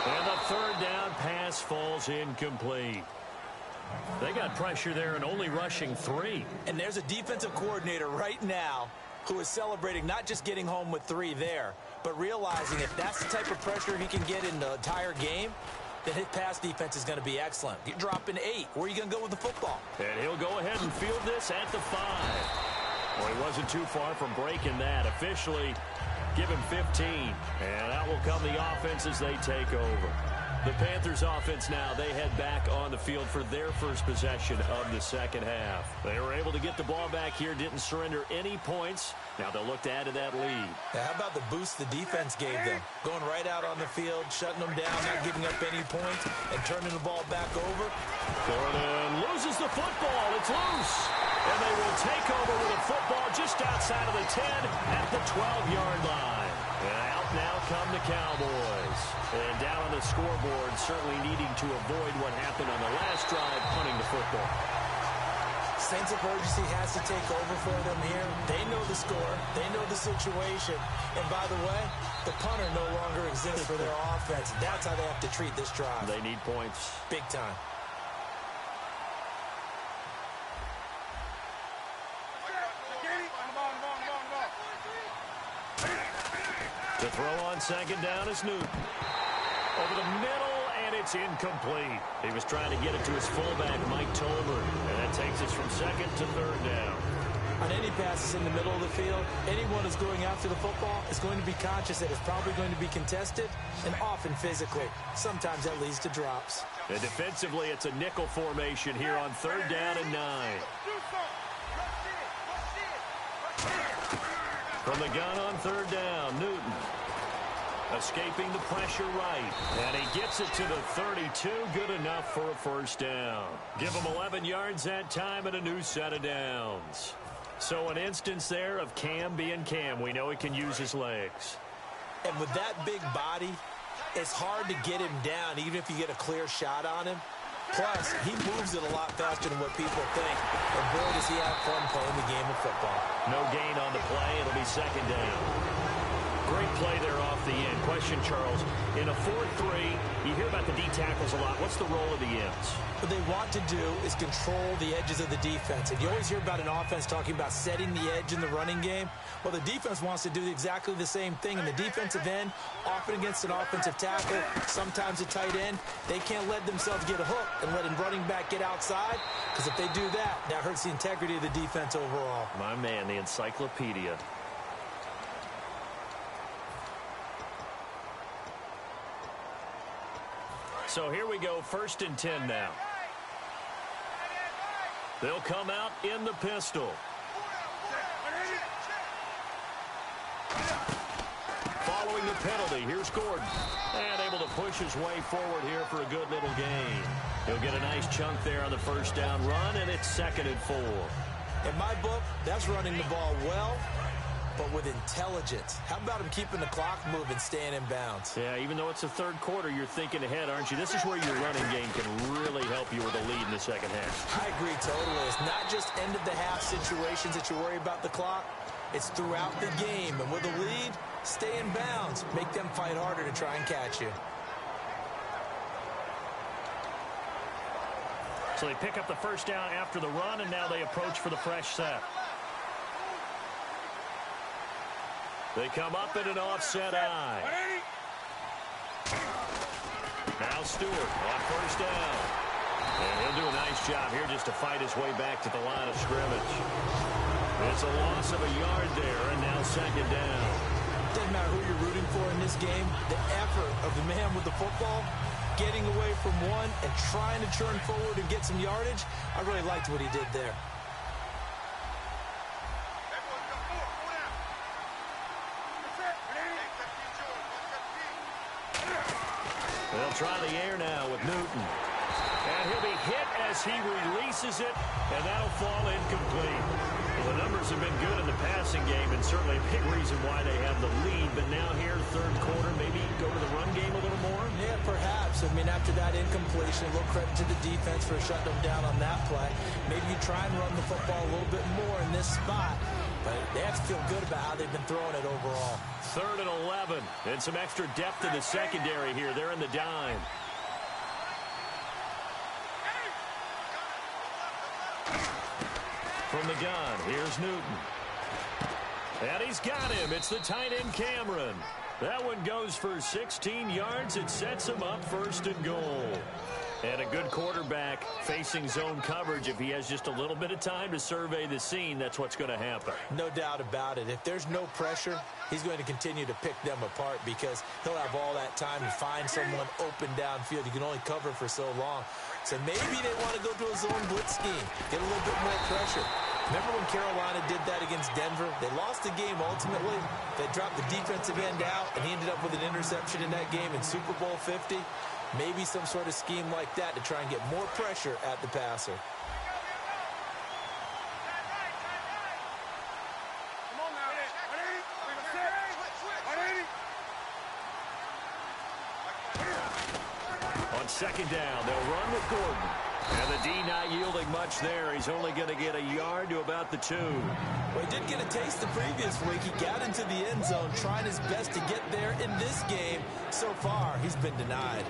And the third down pass falls incomplete. They got pressure there and only rushing 3. And there's a defensive coordinator right now who is celebrating not just getting home with 3 there, but realizing if that's the type of pressure he can get in the entire game, then his pass defense is going to be excellent. You're dropping 8. Where are you going to go with the football? And he'll go ahead and field this at the 5. Well, he wasn't too far from breaking that. Officially, give him 15. And out will come the offense as they take over. The Panthers offense now, they head back on the field for their first possession of the second half. They were able to get the ball back here, didn't surrender any points. Now they'll look to add to that lead. Now, how about the boost the defense gave them? Going right out on the field, shutting them down, not giving up any points, and turning the ball back over. Gordon loses the football. It's loose. And they will take over with a football just outside of the 10 at the 12-yard line. And out now come the Cowboys. And down on the scoreboard, certainly needing to avoid what happened on the last drive, punting the football. Sense of urgency has to take over for them here. They know the score. They know the situation. And by the way, the punter no longer exists for their offense. That's how they have to treat this drive. They need points. Big time. To throw on second down is Newton. Over the middle, and it's incomplete. He was trying to get it to his fullback, Mike Tolbert. And that takes us from second to third down. On any passes in the middle of the field, anyone who's going after the football is going to be conscious that it's probably going to be contested, and often physically. Sometimes that leads to drops. And defensively, it's a nickel formation here on third down and 9. From the gun on third down, Newton. Escaping the pressure right. And he gets it to the 32. Good enough for a first down. Give him 11 yards that time and a new set of downs. So an instance there of Cam being Cam. We know he can use his legs. And with that big body, it's hard to get him down even if you get a clear shot on him. Plus, he moves it a lot faster than what people think. And boy, does he have fun playing the game of football. No gain on the play. It'll be second down. Great play there off the end. Question, Charles. In a 4-3, you hear about the D tackles a lot. What's the role of the ends? What they want to do is control the edges of the defense. And you always hear about an offense talking about setting the edge in the running game. Well, the defense wants to do exactly the same thing. And the defensive end, often against an offensive tackle, sometimes a tight end, they can't let themselves get a hook and let a running back get outside. Because if they do that, that hurts the integrity of the defense overall. My man, the encyclopedia. So here we go, 1st and 10 now. They'll come out in the pistol. Following the penalty, here's Gordon. And able to push his way forward here for a good little gain. He'll get a nice chunk there on the first down run, and it's 2nd and 4. In my book, that's running the ball well, but with intelligence. How about him keeping the clock moving, staying in bounds? Yeah, even though it's the third quarter, you're thinking ahead, aren't you? This is where your running game can really help you with a lead in the second half. I agree totally. It's not just end-of-the-half situations that you worry about the clock. It's throughout the game. And with a lead, stay in bounds. Make them fight harder to try and catch you. So they pick up the first down after the run, and now they approach for the fresh set. They come up in an offset eye. Now Stewart on first down. And he'll do a nice job here just to fight his way back to the line of scrimmage. It's a loss of a yard there, and now 2nd down. Doesn't matter who you're rooting for in this game. The effort of the man with the football, getting away from one and trying to turn forward and get some yardage, I really liked what he did there. They'll try the air now with Newton. And he'll be hit as he releases it, and that'll fall incomplete. Well, the numbers have been good in the passing game, and certainly a big reason why they have the lead. But now here, third quarter, maybe go to the run game a little more? Yeah, perhaps. I mean, after that incompletion, a little credit to the defense for shutting them down on that play. Maybe you try and run the football a little bit more in this spot. But they have to feel good about how they've been throwing it overall. 3rd and 11. And some extra depth in the secondary here. They're in the dime. From the gun, here's Newton. And he's got him. It's the tight end, Cameron. That one goes for 16 yards. It sets him up 1st and goal. And a good quarterback facing zone coverage. If he has just a little bit of time to survey the scene, that's what's going to happen. No doubt about it. If there's no pressure, he's going to continue to pick them apart because he'll have all that time to find someone open downfield. You can only cover for so long. So maybe they want to go to a zone blitz scheme, get a little bit more pressure. Remember when Carolina did that against Denver? They lost the game ultimately. They dropped the defensive end out, and he ended up with an interception in that game in Super Bowl 50. Maybe some sort of scheme like that to try and get more pressure at the passer. On 2nd down, they'll run with Gordon. And the D not yielding much there. He's only going to get a yard to about the 2. Well, he did get a taste the previous week. He got into the end zone, trying his best to get there in this game. So far, he's been denied.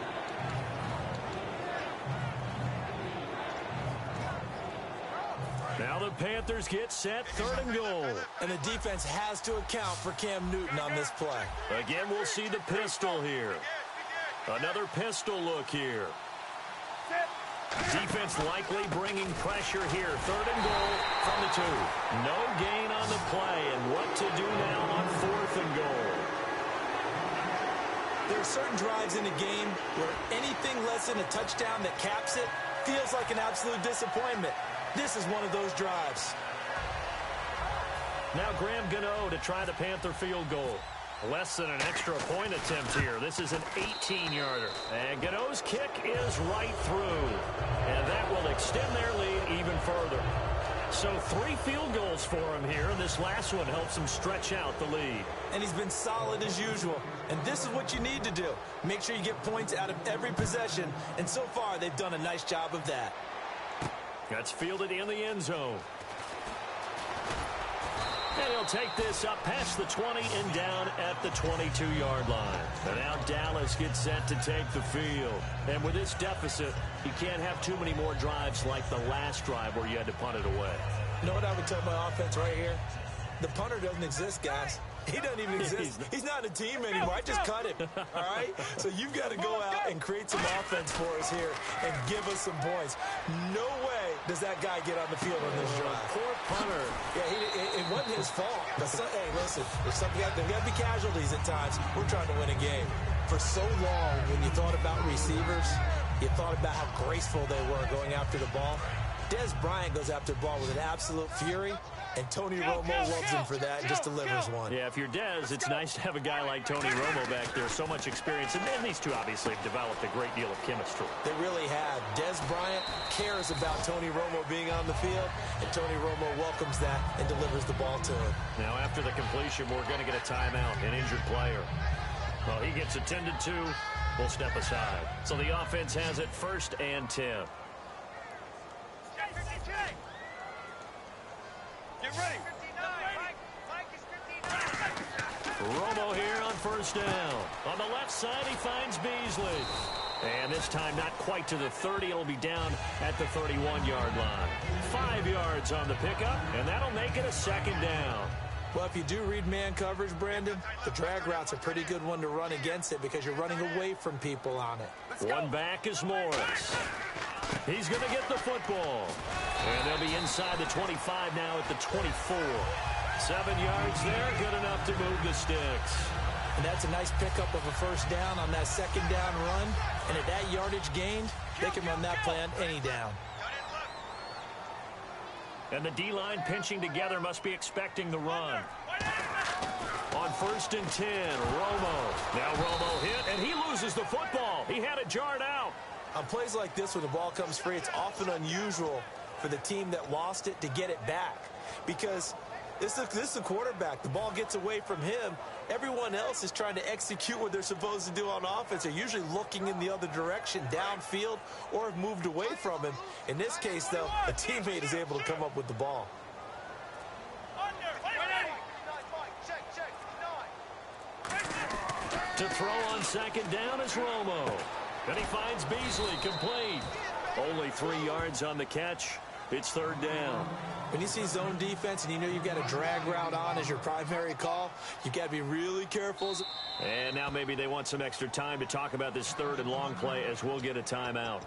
Now the Panthers get set, 3rd and goal. And the defense has to account for Cam Newton on this play. Again, we'll see the pistol here. Another pistol look here. Defense likely bringing pressure here. 3rd and goal from the 2. No gain on the play. And what to do now on 4th and goal? There are certain drives in the game where anything less than a touchdown that caps it feels like an absolute disappointment. This is one of those drives. Now Graham Gano to try the Panther field goal. Less than an extra point attempt here. This is an 18-yarder. And Gano's kick is right through. And that will extend their lead even further. So 3 field goals for him here, and this last one helps him stretch out the lead. And he's been solid as usual. And this is what you need to do. Make sure you get points out of every possession. And so far, they've done a nice job of that. That's fielded in the end zone. And he'll take this up past the 20 and down at the 22-yard line. And now Dallas gets set to take the field. And with this deficit, you can't have too many more drives like the last drive where you had to punt it away. You know what I would tell my offense right here? The punter doesn't exist, guys. He doesn't even exist. He's not a team anymore. I just cut him, all right? So you've got to go out and create some offense for us here and give us some points. No way does that guy get on the field on this drive. Poor punter. Yeah, it wasn't his fault. But hey, listen, there's got to be casualties at times. We're trying to win a game. For so long, when you thought about receivers, you thought about how graceful they were going after the ball. Des Bryant goes after the ball with an absolute fury, and Tony Romo loves him for that and just delivers one. Yeah, if you're Des, it's nice to have a guy like Tony Romo back there. So much experience. And these two obviously have developed a great deal of chemistry. They really have. Des Bryant cares about Tony Romo being on the field, and Tony Romo welcomes that and delivers the ball to him. Now, after the completion, we're going to get a timeout, an injured player. Well, he gets attended to. We'll step aside. So the offense has it 1st and 10. Get ready. Romo here on 1st down. On the left side, he finds Beasley. And this time not quite to the 30. It'll be down at the 31-yard line. 5 yards on the pickup, and that'll make it a 2nd down. Well, if you do read man coverage, Brandon, the drag route's a pretty good one to run against it because you're running away from people on it. One back is Morris. He's going to get the football. And they'll be inside the 25 now at the 24. 7 yards there, good enough to move the sticks. And that's a nice pickup of a 1st down on that 2nd down run. And at that yardage gained, they can run that play on any down. And the D-line pinching together must be expecting the run. On 1st and 10, Romo. Now Romo hit, and he loses the football. He had it jarred out. On plays like this, when the ball comes free, it's often unusual for the team that lost it to get it back. Because this is a quarterback. The ball gets away from him. Everyone else is trying to execute what they're supposed to do on offense. They're usually looking in the other direction, downfield, or have moved away from him. In this case, though, a teammate is able to come up with the ball. To throw on 2nd down is Romo. And he finds Beasley complete. Only 3 yards on the catch. It's third down. When you see zone defense and you know you've got a drag route on as your primary call, you've got to be really careful. And now maybe they want some extra time to talk about this third and long play as we'll get a timeout.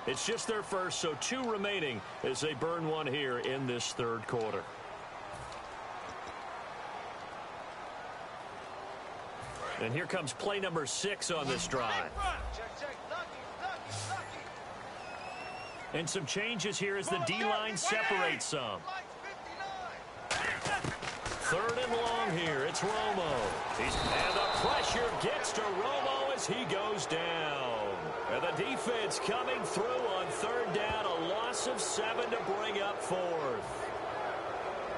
It's just their first, so 2 remaining as they burn one here in this third quarter. And here comes play number 6 on this drive. And some changes here as the D-line separates some. Third and long here. It's Romo. And the pressure gets to Romo as he goes down. And the defense coming through on third down. A loss of 7 to bring up fourth.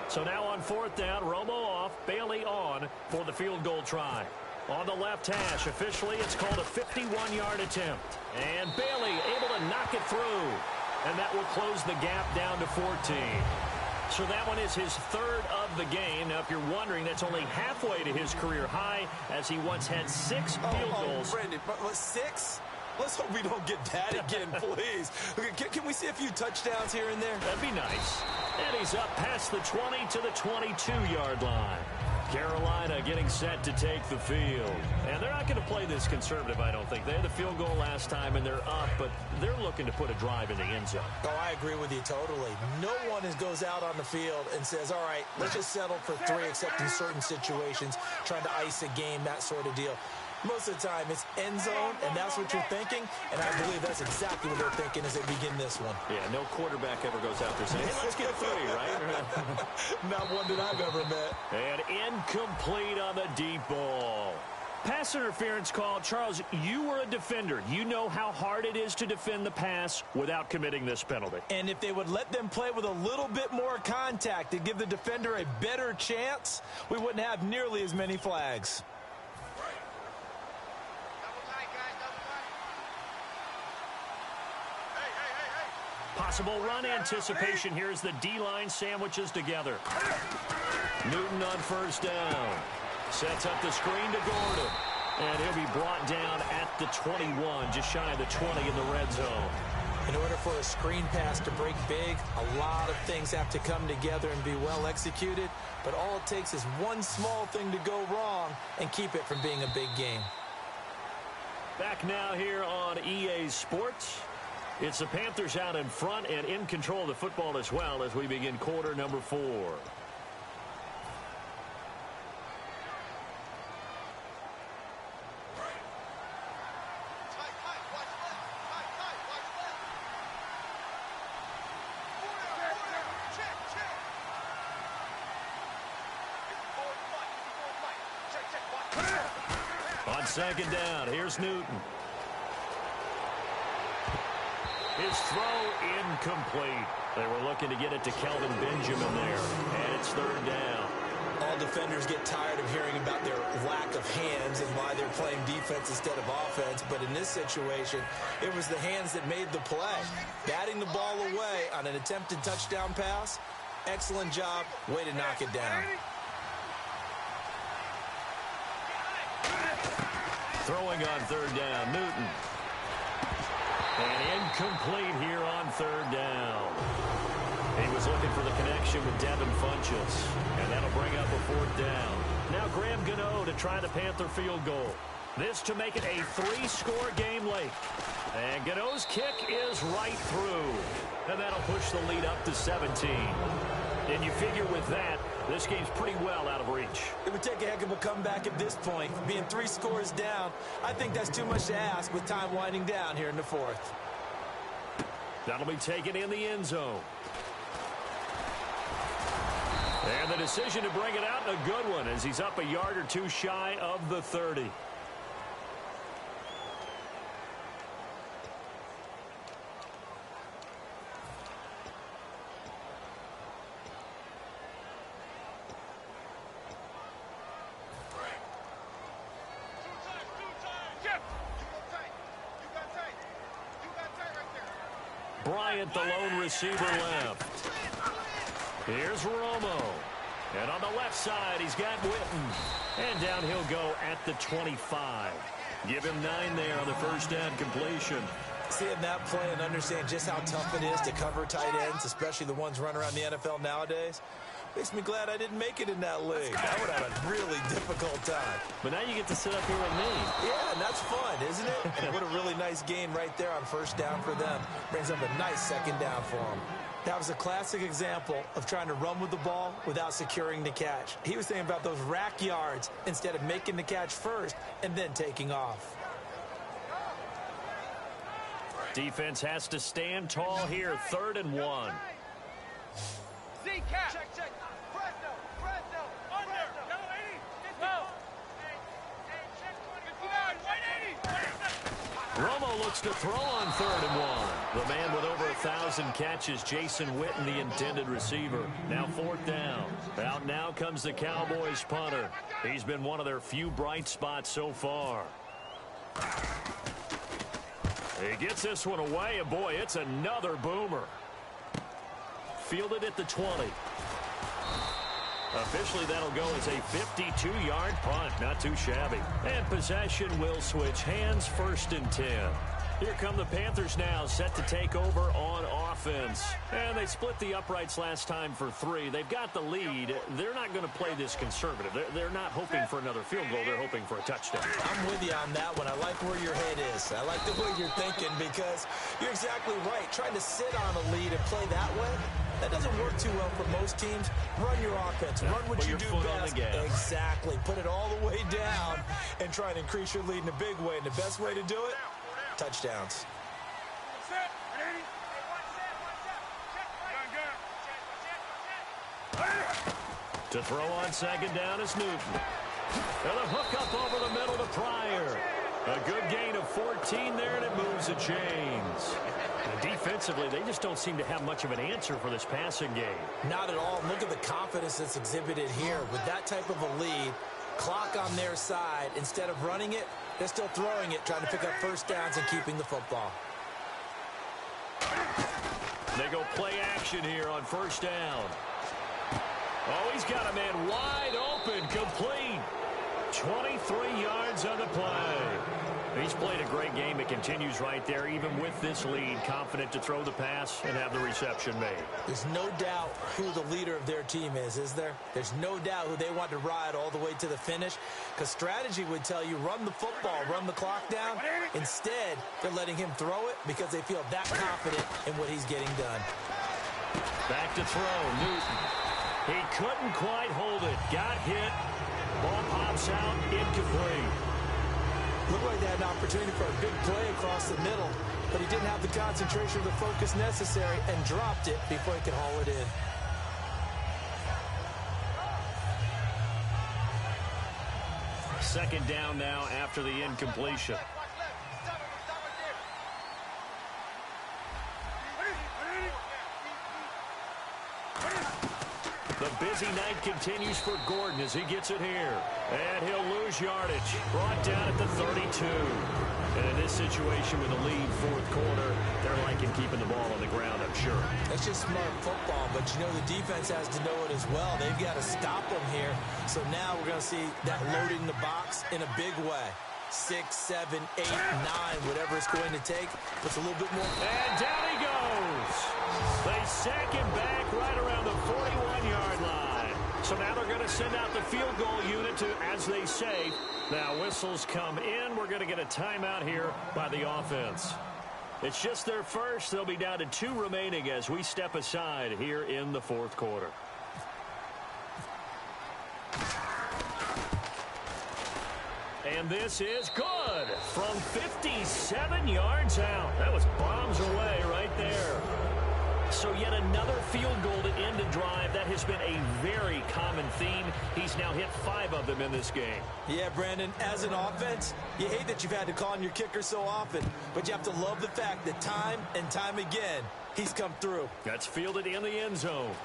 So now on fourth down, Romo off, Bailey on for the field goal try. On the left hash, officially, it's called a 51-yard attempt. And Bailey able to knock it through. And that will close the gap down to 14. So that one is his third of the game. Now, if you're wondering, that's only halfway to his career high, as he once had 6 field goals. Brandon, but 6? Let's hope we don't get that again, please. Can we see a few touchdowns here and there? That'd be nice. And he's up past the 20 to the 22-yard line. Carolina getting set to take the field. And they're not going to play this conservative, I don't think. They had the field goal last time, and they're up, but they're looking to put a drive in the end zone. Oh, I agree with you totally. No one goes out on the field and says, all right, let's just settle for 3, except in certain situations, trying to ice a game, that sort of deal. Most of the time, it's end zone, and that's what you're thinking, and I believe that's exactly what they're thinking as they begin this one. Yeah, no quarterback ever goes out there saying, hey, let's get 3, right? Not one that I've ever met. And incomplete on the deep ball. Pass interference call. Charles, you were a defender. You know how hard it is to defend the pass without committing this penalty. And if they would let them play with a little bit more contact to give the defender a better chance, we wouldn't have nearly as many flags. Possible run anticipation here as the D-line sandwiches together. Newton on first down. Sets up the screen to Gordon. And he'll be brought down at the 21, just shy of the 20 in the red zone. In order for a screen pass to break big, a lot of things have to come together and be well executed. But all it takes is one small thing to go wrong and keep it from being a big game. Back now here on EA Sports. It's the Panthers out in front and in control of the football as well as we begin quarter number 4. On second down, here's Newton. His throw incomplete. They were looking to get it to Kelvin Benjamin there. And it's third down. All defenders get tired of hearing about their lack of hands and why they're playing defense instead of offense. But in this situation, it was the hands that made the play. Batting the ball away on an attempted touchdown pass. Excellent job. Way to knock it down. Throwing on third down, Newton. And incomplete here on third down. He was looking for the connection with Devin Funchess. And that'll bring up a fourth down. Now Graham Gano to try the Panther field goal. This to make it a 3-score game late. And Gano's kick is right through. And that'll push the lead up to 17. And you figure with that, this game's pretty well out of reach. It would take a heck of a comeback at this point. Being 3 scores down, I think that's too much to ask with time winding down here in the fourth. That'll be taken in the end zone. And the decision to bring it out, a good one, as he's up a yard or 2 shy of the 30. Bryant, the lone receiver, left. Here's Romo. And on the left side, he's got Witten. And down he'll go at the 25. Give him 9 there on the first down completion. Seeing that play and understand just how tough it is to cover tight ends, especially the ones running around the NFL nowadays, makes me glad I didn't make it in that league. I would have a really difficult time. But now you get to sit up here with me. Yeah, and that's fun, isn't it? And what a really nice gain right there on first down for them. Brings up a nice second down for them. That was a classic example of trying to run with the ball without securing the catch. He was thinking about those rack yards instead of making the catch first and then taking off. Defense has to stand tall here, 3rd and 1. Z-cap. Check. Fresno. Under. Yellow 80. Go. Hey, check 29. 180. Romo looks to throw on 3rd and 1. The man with over 1,000 catches, Jason Witten, the intended receiver. Now 4th down. Out now comes the Cowboys punter. He's been one of their few bright spots so far. He gets this one away, and boy, it's another boomer. Fielded at the 20. Officially, that'll go as a 52-yard punt. Not too shabby. And possession will switch hands, 1st and 10. Here come the Panthers now, set to take over on offense. And they split the uprights last time for 3. They've got the lead. They're not going to play this conservative. They're not hoping for another field goal. They're hoping for a touchdown. I'm with you on that one. I like where your head is. I like the way you're thinking because you're exactly right. Trying to sit on a lead and play that way, that doesn't work too well for most teams. Run your offense. Run what you do best. Exactly. Put it all the way down and try and increase your lead in a big way. And the best way to do it, touchdowns. To throw on 2nd down is Newton. And a hook up over the middle to Pryor. A good gain of 14 there, and it moves the chains. And defensively, they just don't seem to have much of an answer for this passing game. Not at all. Look at the confidence that's exhibited here. With that type of a lead, clock on their side, instead of running it, they're still throwing it, trying to pick up first downs and keeping the football. They go play action here on 1st down. Oh, he's got a man wide open, complete. 23 yards on the play. He's played a great game. It continues right there, even with this lead. Confident to throw the pass and have the reception made. There's no doubt who the leader of their team is there? There's no doubt who they want to ride all the way to the finish. Because strategy would tell you, run the football, run the clock down. Instead, they're letting him throw it because they feel that confident in what he's getting done. Back to throw, Newton. He couldn't quite hold it. Got hit. Ball pops out, incomplete. Looked like they had an opportunity for a big play across the middle, but he didn't have the concentration or the focus necessary and dropped it before he could haul it in. Second down now after the incompletion. The busy night continues for Gordon as he gets it here. And he'll lose yardage. Brought down at the 32. And in this situation with a lead 4th quarter, they're liking keeping the ball on the ground, I'm sure. That's just smart football, but you know the defense has to know it as well. They've got to stop them here. So now we're going to see that loading the box in a big way. 6, 7, 8, 9, whatever it's going to take. Puts a little bit more. And down he goes. They sack him back right around the 41-yard line. So now they're going to send out the field goal unit to, as they say, now whistles come in. We're going to get a timeout here by the offense. It's just their first. They'll be down to 2 remaining as we step aside here in the 4th quarter. And this is good from 57 yards out. That was bombs away right there. So yet another field goal to end a drive. That has been a very common theme. He's now hit 5 of them in this game. Yeah, Brandon, as an offense, you hate that you've had to call on your kicker so often, but you have to love the fact that time and time again, he's come through. That's fielded in the end zone.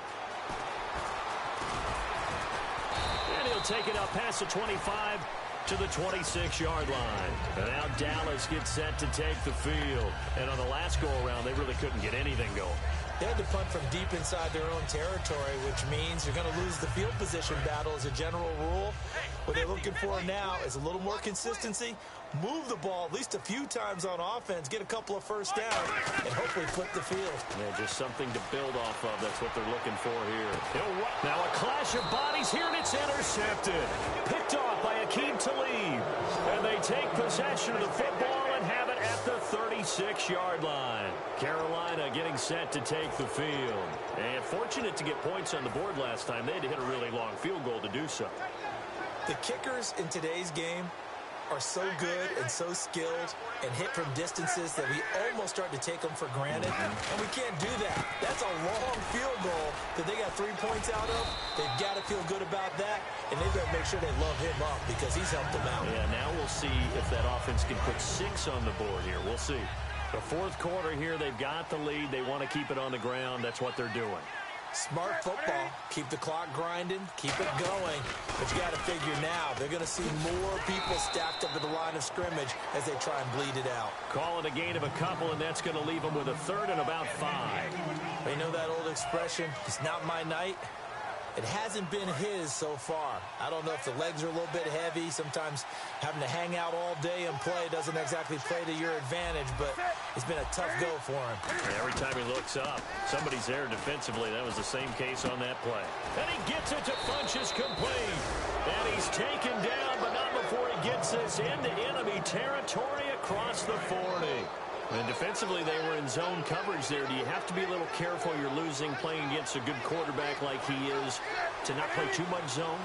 And he'll take it up past the 25 to the 26-yard line. And now Dallas gets set to take the field. And on the last go-around, they really couldn't get anything going. They had to punt from deep inside their own territory, which means you're going to lose the field position battle as a general rule. What they're looking for now is a little more consistency, move the ball at least a few times on offense, get a couple of first downs, and hopefully flip the field. Yeah, just something to build off of. That's what they're looking for here. Now a clash of bodies here, and it's intercepted. Picked off by Akeem Talib. And they take possession of the football and have it at the 36-yard line. Carolina getting set to take the field. And fortunate to get points on the board last time. They had to hit a really long field goal to do so. The kickers in today's game are so good and so skilled and hit from distances that we almost start to take them for granted, and we can't do that. That's a long field goal that they got 3 points out of. They've got to feel good about that, and they've got to make sure they love him up because he's helped them out. Yeah, now we'll see if that offense can put 6 on the board here. We'll see. The fourth quarter here, they've got the lead. They want to keep it on the ground. That's what they're doing. Smart football. Keep the clock grinding. Keep it going. But you got to figure now, they're going to see more people stacked up at the line of scrimmage as they try and bleed it out. Call it a gain of a couple, and that's going to leave them with a third and about 5. You know that old expression, it's not my night? It hasn't been his so far. I don't know if the legs are a little bit heavy. Sometimes having to hang out all day and play doesn't exactly play to your advantage, but it's been a tough go for him. Every time he looks up, somebody's there defensively. That was the same case on that play. And he gets it to Funchess complete. And he's taken down, but not before he gets this into enemy territory across the 40. And defensively, they were in zone coverage there. Do you have to be a little careful? You're losing playing against a good quarterback like he is to not play too much zone?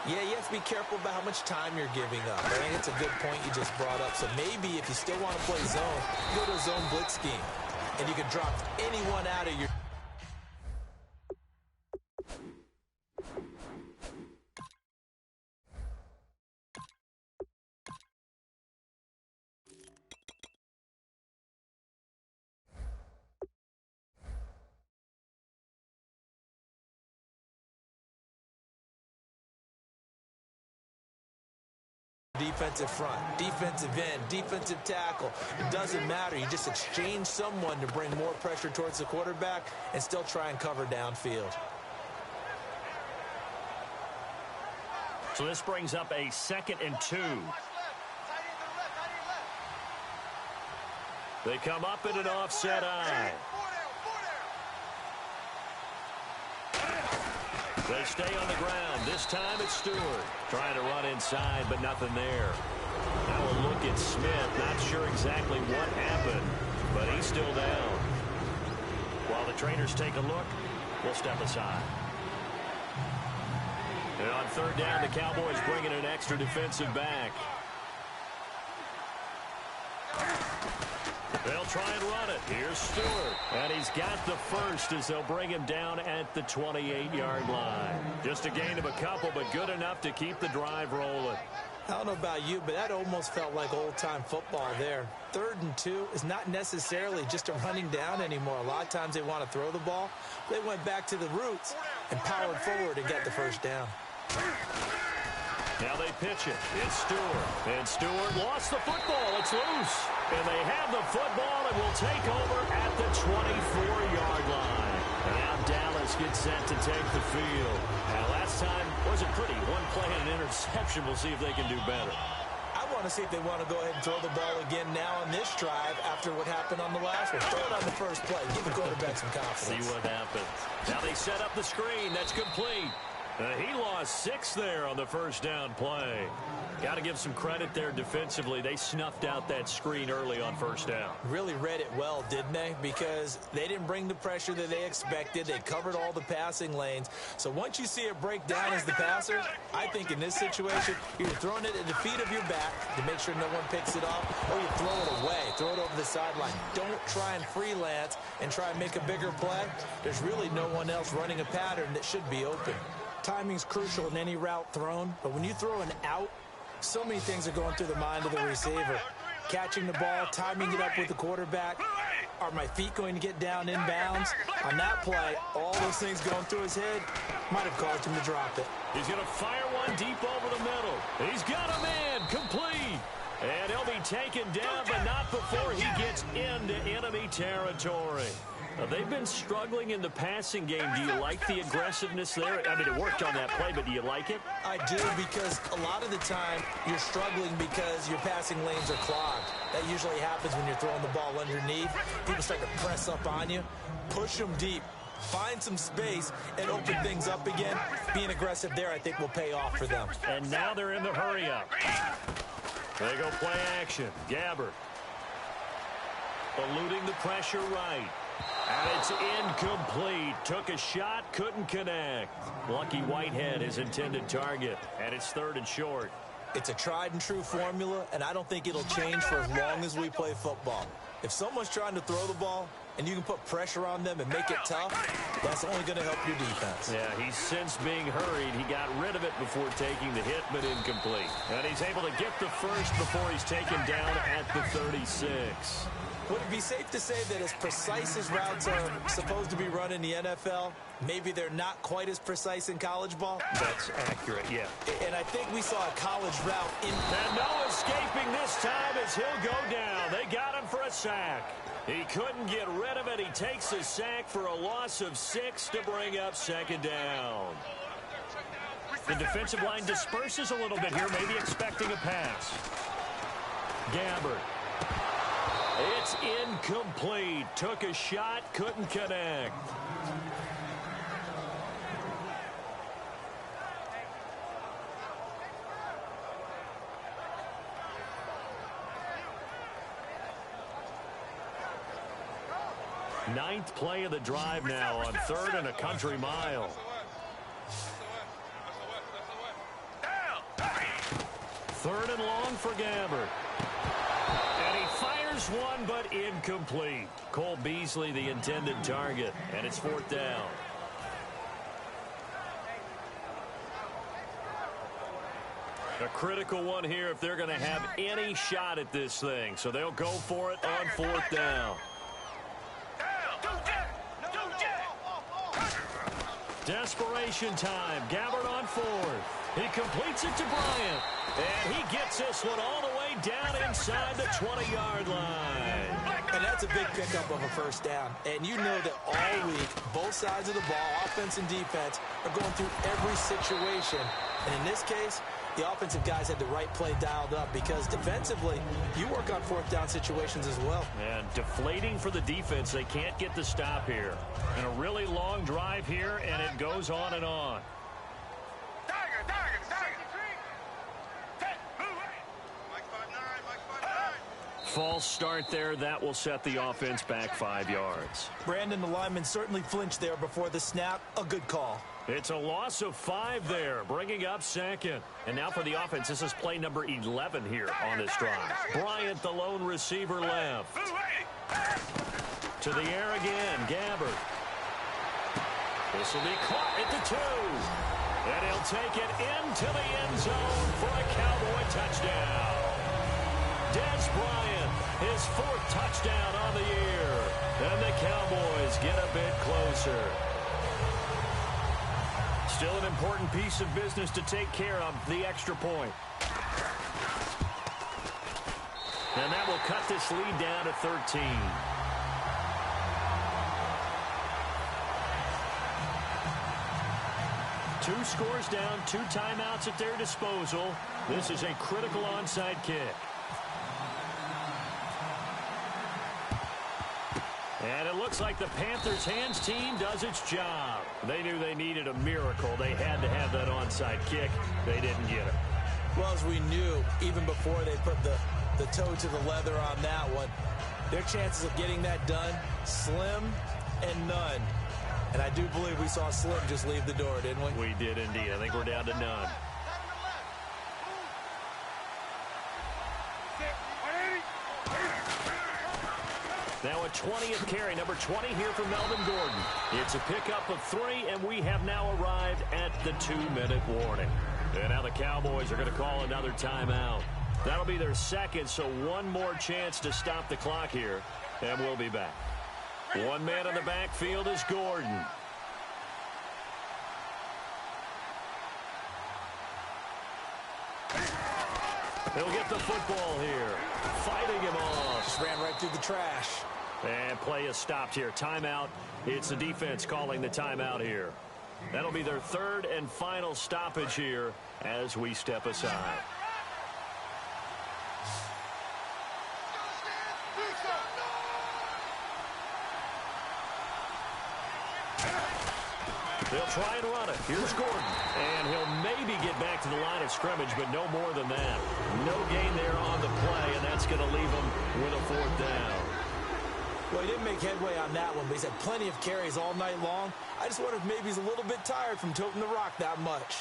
Yeah, you have to be careful about how much time you're giving up. I think it's a good point you just brought up. So maybe if you still want to play zone, go to a zone blitz scheme. And you can drop anyone out of your... defensive front, defensive end, defensive tackle. It doesn't matter. You just exchange someone to bring more pressure towards the quarterback and still try and cover downfield. So this brings up a 2nd and 2. They come up in an offset eye. They stay on the ground. This time it's Stewart trying to run inside, but nothing there. Now a look at Smith. Not sure exactly what happened, but he's still down. While the trainers take a look, we'll step aside. And on 3rd down, the Cowboys bringing an extra defensive back. They'll try and run it. Here's Stewart. And he's got the first as they'll bring him down at the 28-yard line. Just a gain of a couple, but good enough to keep the drive rolling. I don't know about you, but that almost felt like old-time football there. 3rd and 2 is not necessarily just a running down anymore. A lot of times they want to throw the ball. They went back to the roots and powered forward and got the first down. Now they pitch it. It's Stewart. And Stewart lost the football. It's loose. And they have the football and will take over at the 24-yard line. And now Dallas gets set to take the field. Now last time wasn't pretty. One play and an interception. We'll see if they can do better. I want to see if they want to go ahead and throw the ball again now on this drive after what happened on the last one. Throw it on the first play. Give the quarterback some confidence. See what happens. Now they set up the screen. That's complete. He lost 6 there on the first down play. Got to give some credit there defensively. They snuffed out that screen early on first down. Really read it well, didn't they? Because they didn't bring the pressure that they expected. They covered all the passing lanes. So once you see it break down as the passer, I think in this situation, you're throwing it at the feet of your back to make sure no one picks it off, or you throw it away, throw it over the sideline. Don't try and freelance and try and make a bigger play. There's really no one else running a pattern that should be open. Timing's crucial in any route thrown, but when you throw an out, so many things are going through the mind of the receiver. Catching the ball, timing it up with the quarterback. Are my feet going to get down inbounds? On that play, all those things going through his head might have caused him to drop it. He's going to fire one deep over the middle. He's got a man complete. And he'll be taken down, but not before he gets into enemy territory. They've been struggling in the passing game. Do you like the aggressiveness there? I mean, it worked on that play, but do you like it? I do, because a lot of the time you're struggling because your passing lanes are clogged. That usually happens when you're throwing the ball underneath. People start to press up on you. Push them deep. Find some space and open things up again. Being aggressive there, I think, will pay off for them. And now they're in the hurry-up. They go play action. Gabbert. Eluding the pressure right. And it's incomplete. Took a shot, couldn't connect. Lucky Whitehead, his intended target. And it's 3rd and short. It's a tried-and-true formula, and I don't think it'll change for as long as we play football. If someone's trying to throw the ball, and you can put pressure on them and make it tough, that's only going to help your defense. Yeah, he's since being hurried. He got rid of it before taking the hit, but incomplete. And he's able to get the first before he's taken down at the 36. Would it be safe to say that as precise as routes are supposed to be run in the NFL, maybe they're not quite as precise in college ball? That's accurate, yeah. And I think we saw a college route in... And no escaping this time as he'll go down. They got him for a sack. He couldn't get rid of it. He takes a sack for a loss of 6 to bring up 2nd down. The defensive line disperses a little bit here, maybe expecting a pass. Gabbert. It's incomplete. Took a shot, couldn't connect. Ninth play of the drive now on 3rd and a country mile. 3rd and long for Gabbert. And he fires one, but incomplete. Cole Beasley, the intended target, and it's 4th down. A critical one here if they're going to have any shot at this thing. So they'll go for it on 4th down. Desperation time. Gabbert on 4th. He completes it to Bryant. And he gets this one all the way down inside the 20-yard line. And that's a big pickup of a 1st down. And you know that all week, both sides of the ball, offense and defense, are going through every situation. And in this case, the offensive guys had the right play dialed up because defensively, you work on 4th down situations as well. And deflating for the defense. They can't get the stop here. And a really long drive here, and it goes on and on. False start there. That will set the offense back 5 yards. Brandon, the lineman certainly flinched there before the snap. A good call. It's a loss of 5 there, bringing up 2nd. And now for the offense, this is play number 11 here on this drive. Bryant, the lone receiver, left. To the air again, Gabbert. This will be caught at the 2. And he'll take it into the end zone for a Cowboy touchdown. Des Bryant, his 4th touchdown on the year. And the Cowboys get a bit closer. Still an important piece of business to take care of, the extra point. And that will cut this lead down to 13. Two scores down, 2 timeouts at their disposal. This is a critical onside kick. And it looks like the Panthers' hands team does its job. They knew they needed a miracle. They had to have that onside kick. They didn't get it. Well, as we knew, even before they put the toe to the leather on that one, their chances of getting that done, slim and none. And I do believe we saw Slim just leave the door, didn't we? We did indeed. I think we're down to none. Now a 20th carry, number 20 here for Melvin Gordon. It's a pickup of 3, and we have now arrived at the 2-minute warning. And now the Cowboys are going to call another timeout. That'll be their 2nd, so one more chance to stop the clock here, and we'll be back. One man in the backfield is Gordon. He'll get the football here. Fighting him off. Just ran right through the trash. And play is stopped here. Timeout. It's the defense calling the timeout here. That'll be their third and final stoppage here as we step aside. They'll try and run it. Here's Gordon. And he'll maybe get back to the line of scrimmage, but no more than that. No gain there on the play, and that's going to leave him with a fourth down. Well, he didn't make headway on that one, but he's had plenty of carries all night long. I just wonder if maybe he's a little bit tired from toting the rock that much.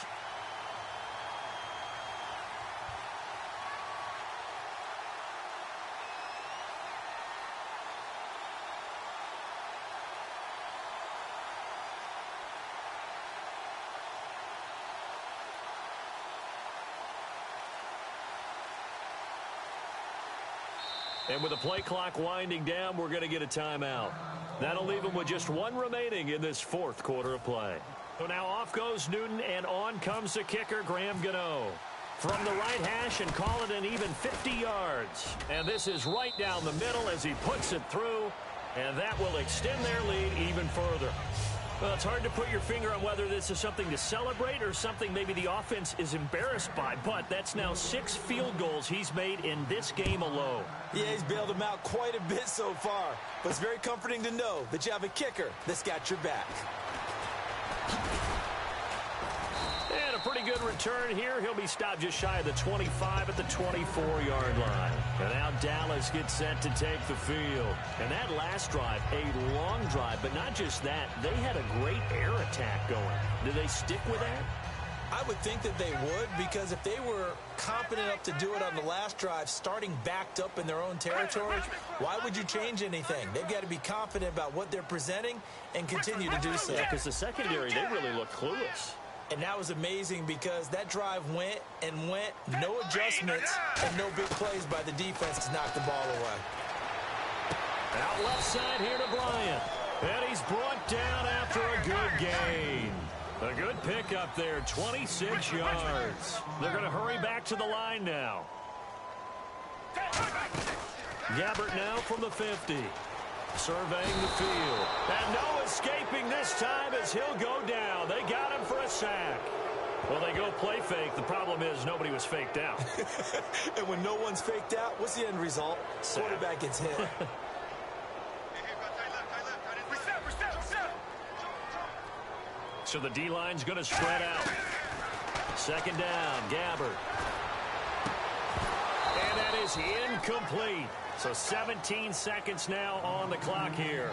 And with the play clock winding down, we're going to get a timeout. That'll leave them with just one remaining in this fourth quarter of play. So now off goes Newton, and on comes the kicker, Graham Gano. From the right hash and call it an even 50 yards. And this is right down the middle as he puts it through, and that will extend their lead even further. Well, it's hard to put your finger on whether this is something to celebrate or something maybe the offense is embarrassed by, but that's now 6 field goals he's made in this game alone. Yeah, he's bailed them out quite a bit so far, but it's very comforting to know that you have a kicker that's got your back. And a pretty good return here. He'll be stopped just shy of the 25 at the 24-yard line. And now Dallas gets set to take the field. And that last drive, a long drive, but not just that. They had a great air attack going. Do they stick with that? I would think that they would, because if they were competent enough to do it on the last drive, starting backed up in their own territory, why would you change anything? They've got to be confident about what they're presenting and continue to do so. Yeah, because the secondary, they really look clueless. And that was amazing because that drive went and went, no adjustments, and no big plays by the defense to knock the ball away. Out left side here to Bryant. And he's brought down after a good gain. A good pickup there, 26 yards. They're going to hurry back to the line now. Gabbert now from the 50. Surveying the field. And no escaping this time as he'll go down. They got him for a sack. Well, they go play fake. The problem is nobody was faked out. And when no one's faked out, what's the end result? Sack. Quarterback gets hit. So the D-line's going to spread out. Second down, Gabbert. And that is incomplete. So 17 seconds now on the clock here.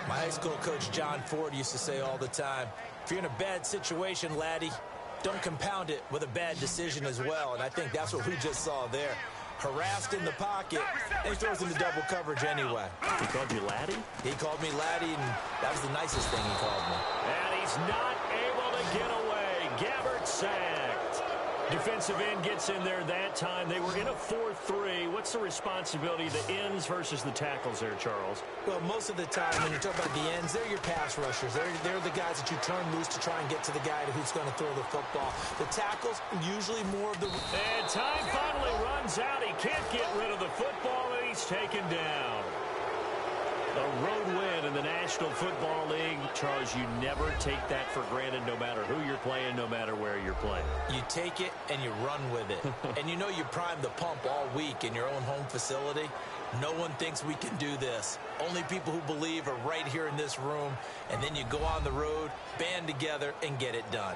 My high school coach, John Ford, used to say all the time, if you're in a bad situation, laddie, don't compound it with a bad decision as well. And I think that's what we just saw there. Harassed in the pocket, and he throws into double coverage anyway. He called you laddie? He called me laddie, and that was the nicest thing he called me. And he's not able to get away. Gabbert sacked. Defensive end gets in there that time. They were in a 4-3. What's the responsibility of the ends versus the tackles there, Charles? Well, most of the time when you talk about the ends, they're your pass rushers. They're the guys that you turn loose to try and get to the guy who's going to throw the football. The tackles, usually more of the... And time finally runs out. He can't get rid of the football, and he's taken down. A road win in the National Football League. Charles, you never take that for granted no matter who you're playing, no matter where you're playing. You take it and you run with it. And you know you prime the pump all week in your own home facility. No one thinks we can do this. Only people who believe are right here in this room. And then you go on the road, band together, and get it done.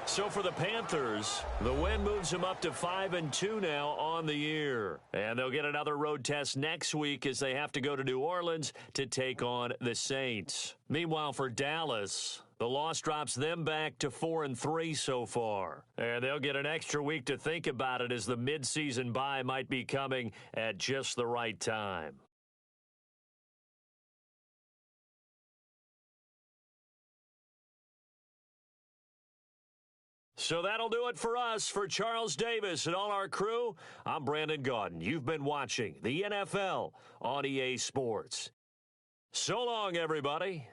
So for the Panthers, the win moves them up to 5-2 now on the year. And they'll get another road test next week as they have to go to New Orleans to take on the Saints. Meanwhile, for Dallas, the loss drops them back to 4-3 so far. And they'll get an extra week to think about it as the midseason bye might be coming at just the right time. So that'll do it for us. For Charles Davis and all our crew, I'm Brandon Gaudin. You've been watching the NFL on EA Sports. So long, everybody.